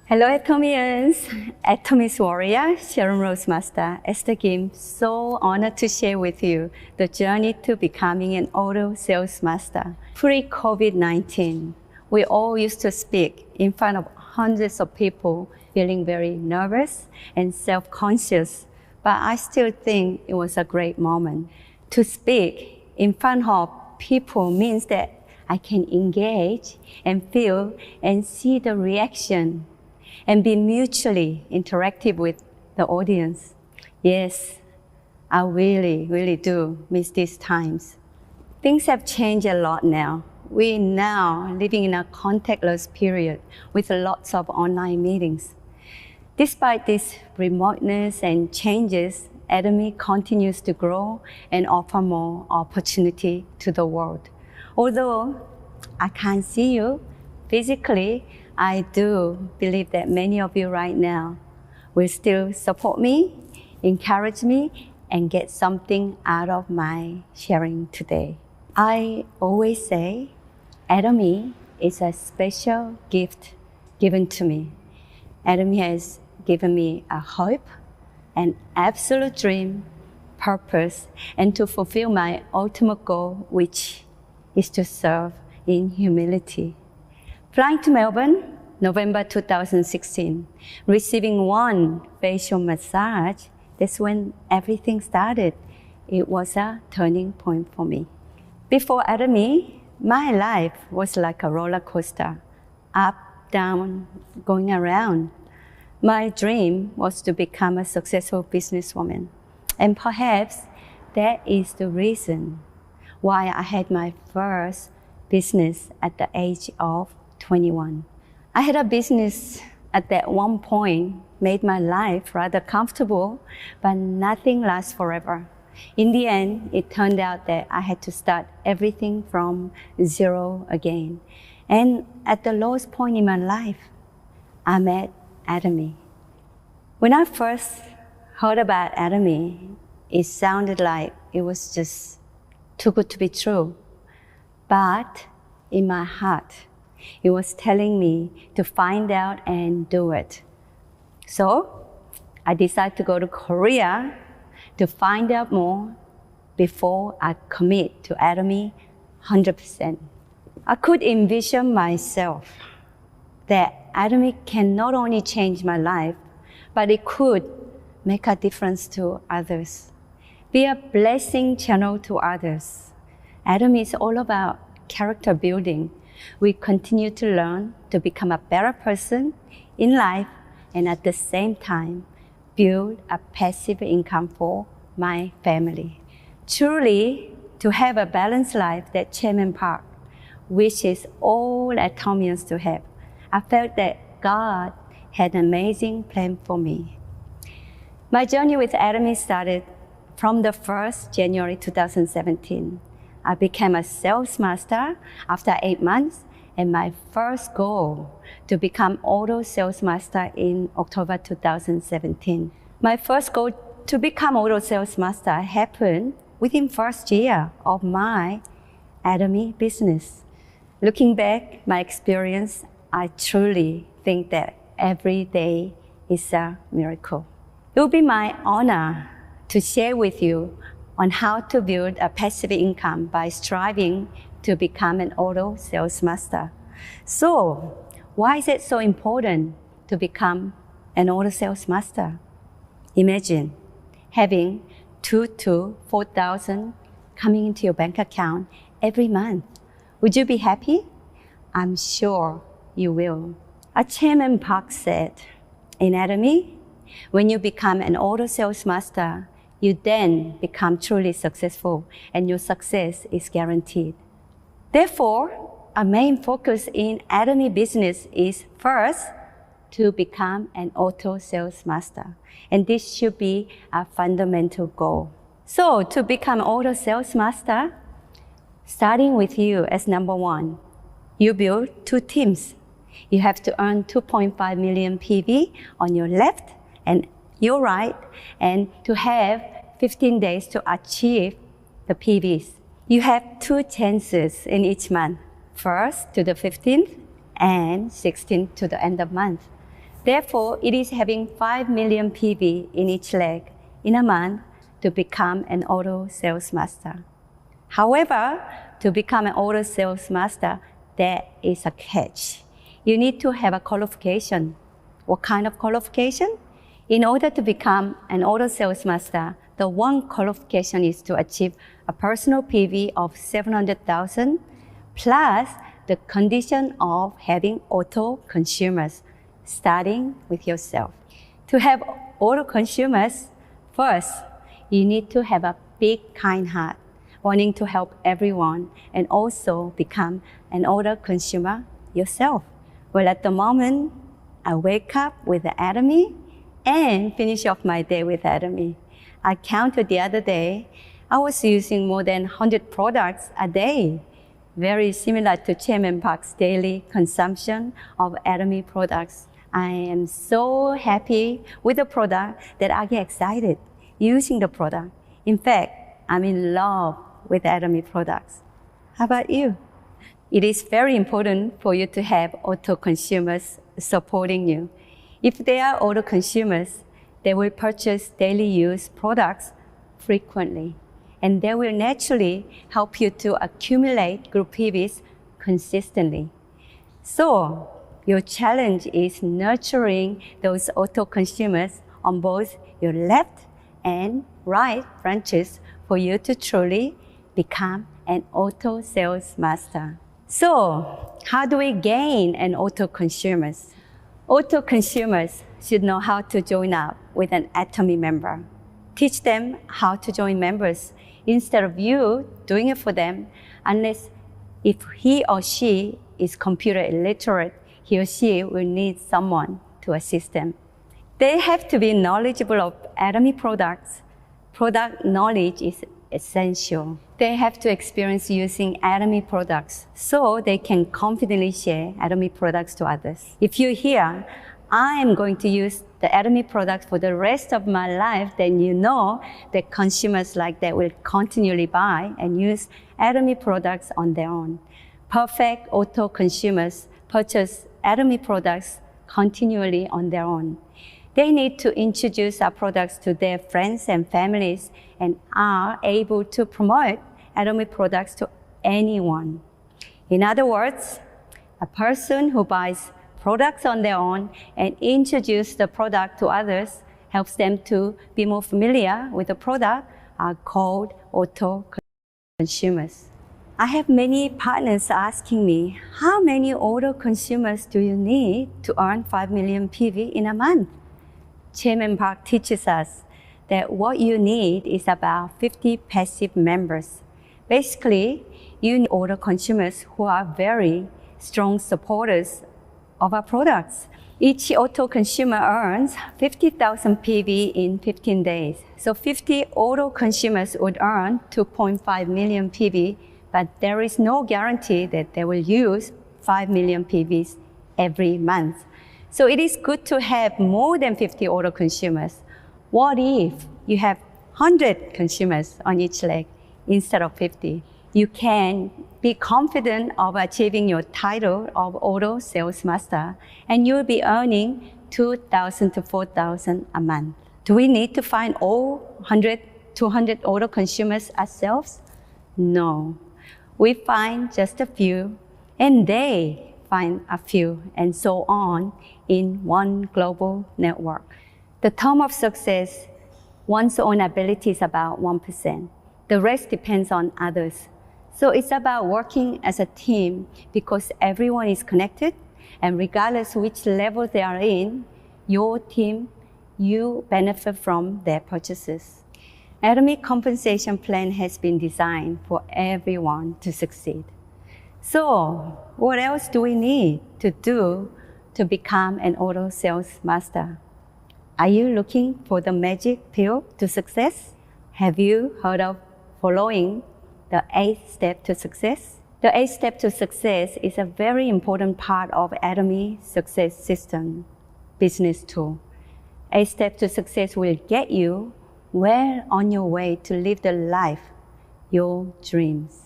A: Hello Atomians, Atomist Warrior, Sharon Rose Master, Esther Kim. So honored to share with you the journey to becoming an auto sales master. Pre-COVID-19, we all used to speak in front of hundreds of people, feeling very nervous and self-conscious. But I still think it was a great moment. To speak in front of people means that I can engage and feel and see the reaction and be mutually interactive with the audience. Yes, I really do miss these times. Things have changed a lot now. We're now living in a contactless period with lots of online meetings. Despite this remoteness and changes, Atomy continues to grow and offer more opportunity to the world. Although I can't see you physically, I do believe that many of you right now will still support me, encourage me, and get something out of my sharing today. I always say, Atomy is a special gift given to me. Atomy has given me a hope, an absolute dream, purpose, and to fulfill my ultimate goal, which is to serve in humility. Flying to Melbourne, November 2016, receiving one facial massage, that's when everything started. It was a turning point for me. Before Atomy, my life was like a roller coaster, up, down, going around. My dream was to become a successful businesswoman. And perhaps that is the reason why I had my first business at the age of 21. I had a business at that one point, made my life rather comfortable, but nothing lasts forever. In the end, it turned out that I had to start everything from zero again. And at the lowest point in my life, I met Atomy. When I first heard about Atomy, it sounded like it was just too good to be true. But in my heart, it was telling me to find out and do it. So I decided to go to Korea to find out more before I commit to Atomy 100%. I could envision myself that Atomy can not only change my life, but it could make a difference to others, be a blessing channel to others. Atomy is all about character building. We continue to learn to become a better person in life and at the same time build a passive income for my family. Truly, to have a balanced life that Chairman Park wishes all Atomians to have. I felt that God had an amazing plan for me. My journey with Atomy started from the 1st January 2017. I became a sales master after 8 months, and my first goal to become auto sales master in October 2017. My first goal to become auto sales master happened within first year of my Atomy business. Looking back, my experience, I truly think that every day is a miracle. It will be my honor to share with you on how to build a passive income by striving to become an auto sales master. So, why is it so important to become an auto sales master? Imagine having $2,000 to $4,000 coming into your bank account every month. Would you be happy? I'm sure you will. As Chairman Park said, in Atomy, when you become an auto sales master, you then become truly successful and your success is guaranteed. Therefore, our main focus in Atomy business is first, to become an auto sales master. And this should be a fundamental goal. So to become auto sales master, starting with you as number one, you build 2 teams. You have to earn 2.5 million PV on your left and your right, and to have 15 days to achieve the PVs. You have 2 chances in each month, 1st to the 15th and 16th to the end of month. Therefore, it is having 5 million PV in each leg in a month to become an auto sales master. However, to become an auto sales master, there is a catch. You need to have a qualification. What kind of qualification? In order to become an auto sales master, the one qualification is to achieve a personal PV of 700,000 plus the condition of having auto consumers, starting with yourself. To have auto consumers, first, you need to have a big, kind heart, wanting to help everyone and also become an auto consumer yourself. Well, at the moment, I wake up with the Atomy and finish off my day with Atomy. I counted the other day, I was using more than 100 products a day, very similar to Chairman Park's daily consumption of Atomy products. I am so happy with the product that I get excited using the product. In fact, I'm in love with Atomy products. How about you? It is very important for you to have auto consumers supporting you. If they are auto consumers, they will purchase daily use products frequently, and they will naturally help you to accumulate group PVs consistently. So, your challenge is nurturing those auto consumers on both your left and right branches for you to truly become an auto sales master. So, how do we gain an auto consumers? Auto consumers should know how to join up with an Atomy member. Teach them how to join members instead of you doing it for them, unless if he or she is computer illiterate, he or she will need someone to assist them. They have to be knowledgeable of Atomy products. Product knowledge is essential. They have to experience using Atomy products so they can confidently share Atomy products to others. If you hear, I am going to use the Atomy products for the rest of my life, then you know that consumers like that will continually buy and use Atomy products on their own. Perfect auto consumers purchase Atomy products continually on their own. They need to introduce our products to their friends and families and are able to promote Atomy products to anyone. In other words, a person who buys products on their own and introduce the product to others helps them to be more familiar with the product are called auto consumers. I have many partners asking me, how many auto consumers do you need to earn 5 million PV in a month? Chairman Park teaches us that what you need is about 50 passive members. Basically, you need auto consumers who are very strong supporters of our products. Each auto consumer earns 50,000 PV in 15 days. So 50 auto consumers would earn 2.5 million PV, but there is no guarantee that they will use 5 million PVs every month. So it is good to have more than 50 auto consumers. What if you have 100 consumers on each leg instead of 50? You can be confident of achieving your title of auto sales master, and you will be earning 2,000 to 4,000 a month. Do we need to find all 100, 200 auto consumers ourselves? No. We find just a few, and they find a few, and so on in one global network. The term of success, one's own ability is about 1%. The rest depends on others. So it's about working as a team because everyone is connected, and regardless which level they are in, your team, you benefit from their purchases. Atomy compensation plan has been designed for everyone to succeed. So what else do we need to do to become an auto sales master? Are you looking for the magic pill to success? Have you heard of following the 8 steps to success? The 8 steps to success is a very important part of Atomy success system business tool. 8 steps to success will get you well on your way to live the life, your dreams.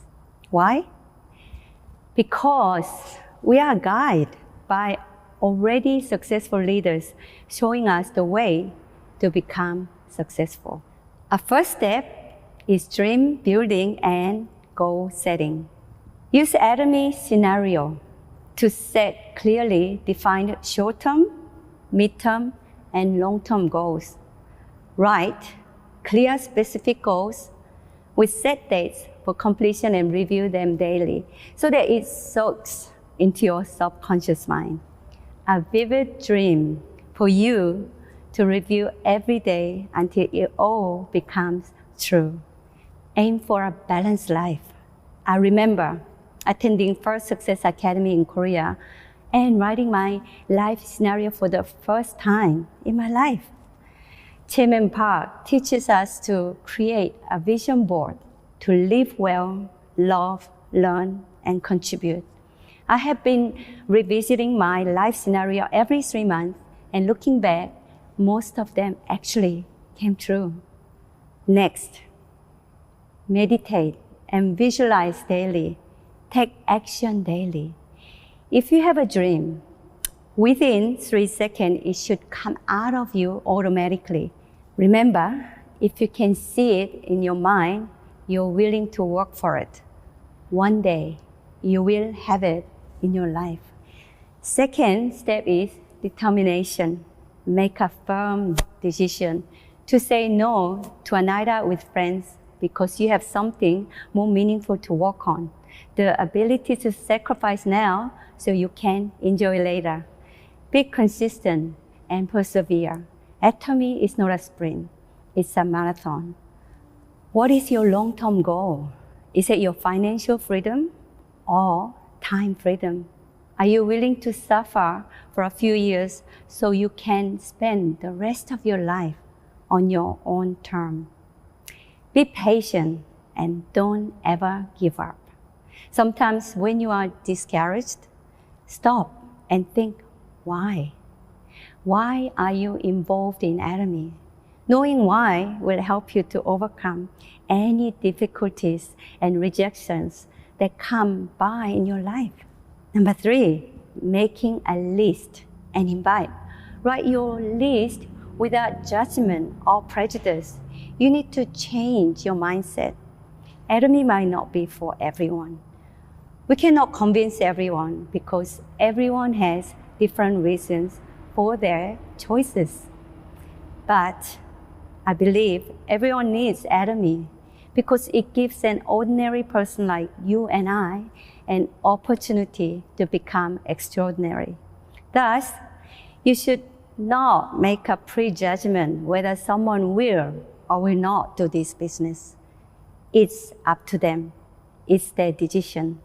A: Why? Because we are guided by already successful leaders showing us the way to become successful. Our first step is dream building and goal setting. Use Atomy scenario to set clearly defined short-term, mid-term, and long-term goals. Write clear, specific goals with set dates for completion and review them daily so that it soaks into your subconscious mind. A vivid dream for you to review every day until it all becomes true. Aim for a balanced life. I remember attending First Success Academy in Korea and writing my life scenario for the first time in my life. Chairman Park teaches us to create a vision board to live well, love, learn, and contribute. I have been revisiting my life scenario every 3 months, and looking back, most of them actually came true. Next, meditate and visualize daily. Take action daily. If you have a dream, within 3 seconds, it should come out of you automatically. Remember, if you can see it in your mind, you're willing to work for it. One day, you will have it in your life. Second step is determination. Make a firm decision to say no to a night out with friends because you have something more meaningful to work on. The ability to sacrifice now so you can enjoy later. Be consistent and persevere. Atomy is not a sprint, it's a marathon. What is your long-term goal? Is it your financial freedom or time freedom? Are you willing to suffer for a few years so you can spend the rest of your life on your own term? Be patient and don't ever give up. Sometimes when you are discouraged, stop and think, why? Why are you involved in Atomy? Knowing why will help you to overcome any difficulties and rejections that come by in your life. Number 3, making a list and invite. Write your list without judgment or prejudice. You need to change your mindset. Atomy might not be for everyone. We cannot convince everyone because everyone has different reasons for their choices. But I believe everyone needs Atomy because it gives an ordinary person like you and I an opportunity to become extraordinary. Thus, you should not make a prejudgment whether someone will or will not do this business. It's up to them. It's their decision.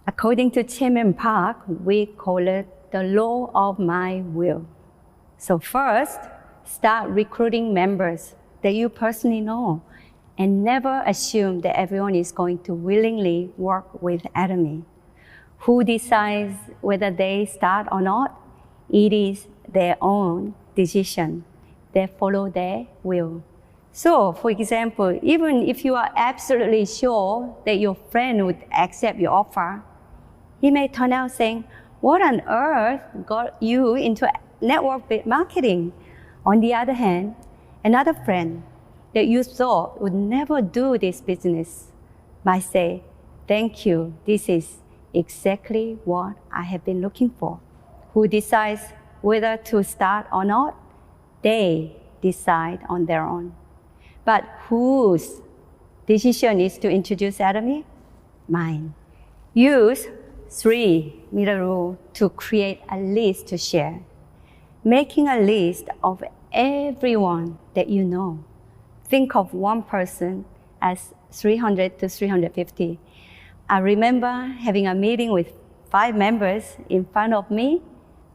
A: According to Chairman Park, we call it the law of my will. So first, start recruiting members that you personally know and never assume that everyone is going to willingly work with Atomy. Who decides whether they start or not? It is their own decision. They follow their will. So, for example, even if you are absolutely sure that your friend would accept your offer, he may turn out saying, what on earth got you into network marketing? On the other hand, another friend that you thought would never do this business might say, thank you, this is exactly what I have been looking for. Who decides whether to start or not? They decide on their own. But whose decision is to introduce Atomy? Mine. Use 3-meter rule to create a list to share. Making a list of everyone that you know. Think of one person as 300 to 350. I remember having a meeting with 5 members in front of me,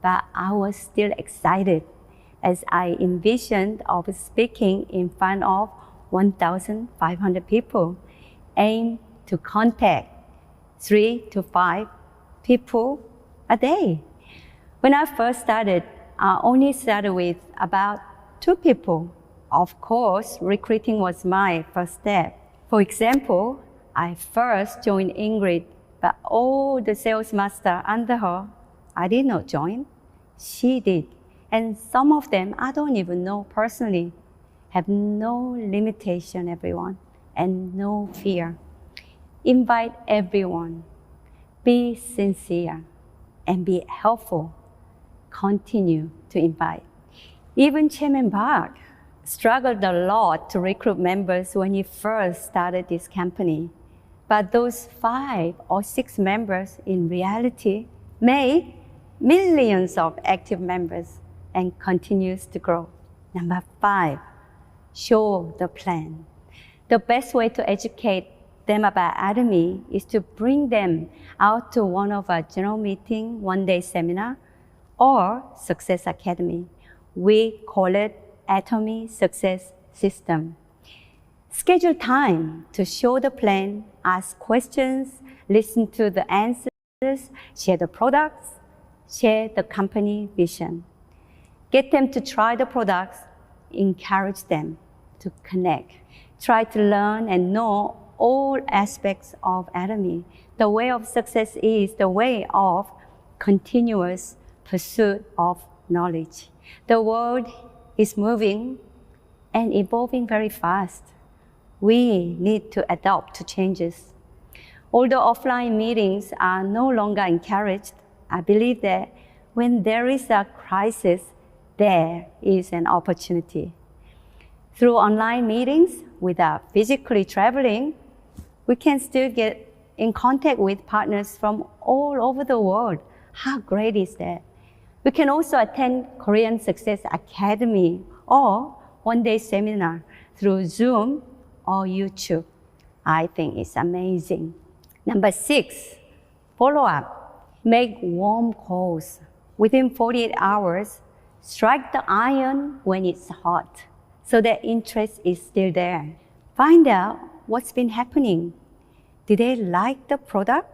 A: but I was still excited as I envisioned of speaking in front of 1,500 people. Aim to contact 3 to 5 people a day. When I first started, I only started with about 2 people. Of course, recruiting was my first step. For example, I first joined Ingrid, but all the sales master under her, I did not join. She did. And some of them I don't even know personally. Have no limitation, everyone, and no fear. Invite everyone. Be sincere and be helpful. Continue to invite. Even Chairman Park struggled a lot to recruit members when he first started this company. But those 5 or 6 members in reality made millions of active members and continues to grow. Number 5, show the plan. The best way to educate them about Atomy is to bring them out to one of our general meeting, one-day seminar, or Success Academy. We call it Atomy Success System. Schedule time to show the plan, ask questions, listen to the answers, share the products, share the company vision. Get them to try the products, encourage them to connect. Try to learn and know all aspects of Atomy. The way of success is the way of continuous pursuit of knowledge. The world is moving and evolving very fast. We need to adapt to changes. Although offline meetings are no longer encouraged, I believe that when there is a crisis, there is an opportunity. Through online meetings, without physically traveling, we can still get in contact with partners from all over the world. How great is that? We can also attend Korean Success Academy or one-day seminar through Zoom or YouTube. I think it's amazing. Number 6, follow up. Make warm calls. Within 48 hours, strike the iron when it's hot, so that interest is still there. Find out what's been happening. Did they like the product?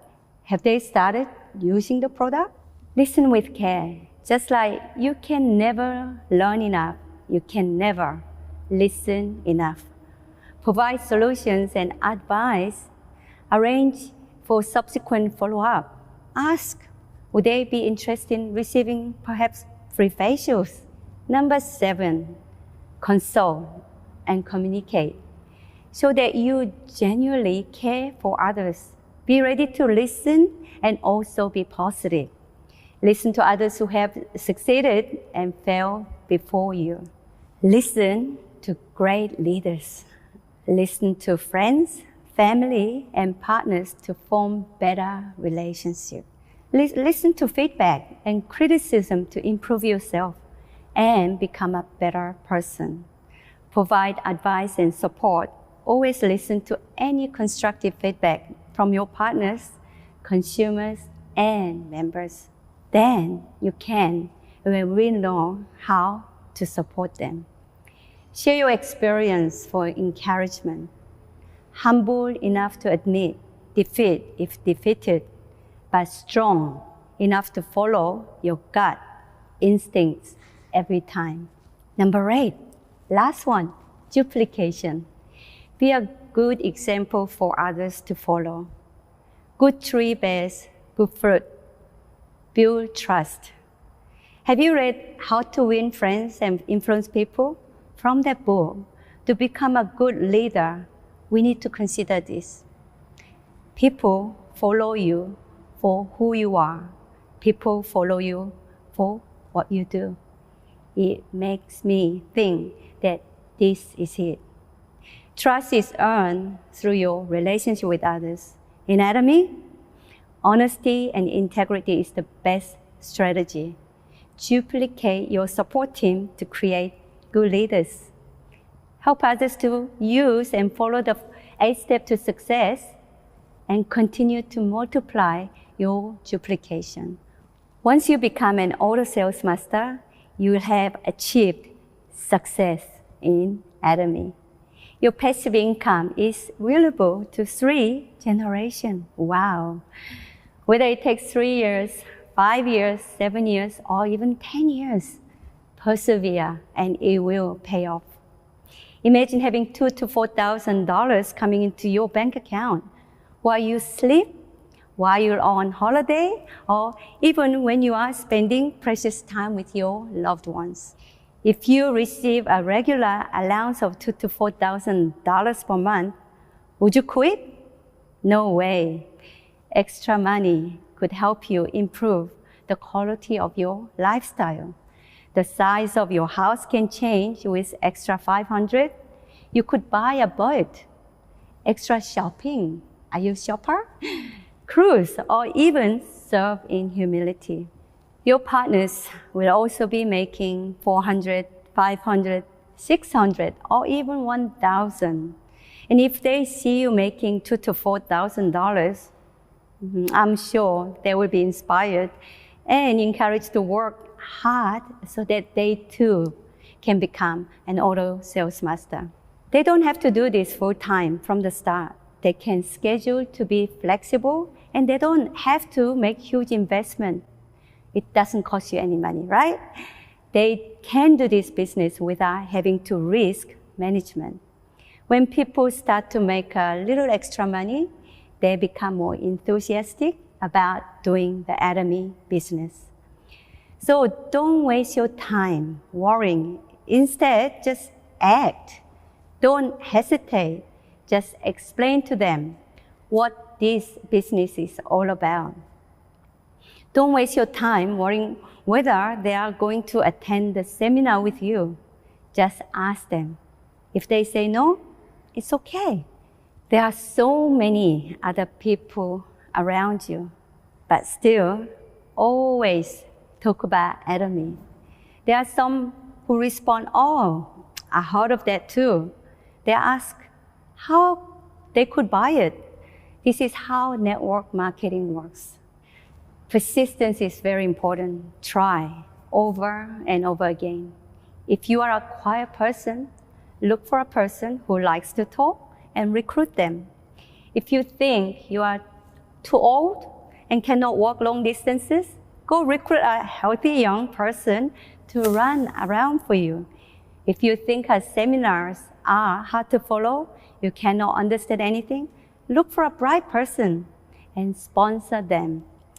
A: Have they started using the product? Listen with care. Just like you can never learn enough, you can never listen enough. Provide solutions and advice. Arrange for subsequent follow-up. Ask, would they be interested in receiving perhaps free facials? Number 7, consult and communicate. So that you genuinely care for others. Be ready to listen and also be positive. Listen to others who have succeeded and failed before you. Listen to great leaders. Listen to friends, family, and partners to form better relationships. Listen to feedback and criticism to improve yourself and become a better person. Provide advice and support. Always listen to any constructive feedback from your partners, consumers, and members. Then you can really know how to support them. Share your experience for encouragement. Humble enough to admit defeat if defeated, but strong enough to follow your gut instincts every time. Number 8, last one, duplication. Be a good example for others to follow. Good tree bears good fruit. Build trust. Have you read How to Win Friends and Influence People? From that book, to become a good leader, we need to consider this. People follow you for who you are. People follow you for what you do. It makes me think that this is it. Trust is earned through your relationship with others. In Atomy, honesty and integrity is the best strategy. Duplicate your support team to create good leaders. Help others to use and follow the 8 steps to success and continue to multiply your duplication. Once you become an auto sales master, you will have achieved success in Atomy. Your passive income is reliable to 3 generations. Wow. Whether it takes 3 years, 5 years, 7 years, or even 10 years, persevere and it will pay off. Imagine having $2,000 to $4,000 coming into your bank account while you sleep, while you're on holiday, or even when you are spending precious time with your loved ones. If you receive a regular allowance of $2,000 to $4,000 per month, would you quit? No way. Extra money could help you improve the quality of your lifestyle. The size of your house can change with extra $500. You could buy a boat. Extra shopping. Are you a shopper? Cruise, or even serve in humility. Your partners will also be making $400, $500, $600, or even $1,000. And if they see you making $2,000 to $4,000, I'm sure they will be inspired and encouraged to work hard so that they too can become an auto sales master. They don't have to do this full time from the start. They can schedule to be flexible, and they don't have to make huge investment. It doesn't cost you any money, right? They can do this business without having to risk management. When people start to make a little extra money, they become more enthusiastic about doing the Atomy business. So don't waste your time worrying. Instead, just act. Don't hesitate. Just explain to them what this business is all about. Don't waste your time worrying whether they are going to attend the seminar with you. Just ask them. If they say no, it's okay. There are so many other people around you, but still, always talk about Atomy. There are some who respond, oh, I heard of that too. They ask how they could buy it. This is how network marketing works. Persistence is very important. Try over and over again. If you are a quiet person, look for a person who likes to talk and recruit them. If you think you are too old and cannot walk long distances, go recruit a healthy young person to run around for you. If you think our seminars are hard to follow, you cannot understand anything, look for a bright person and sponsor them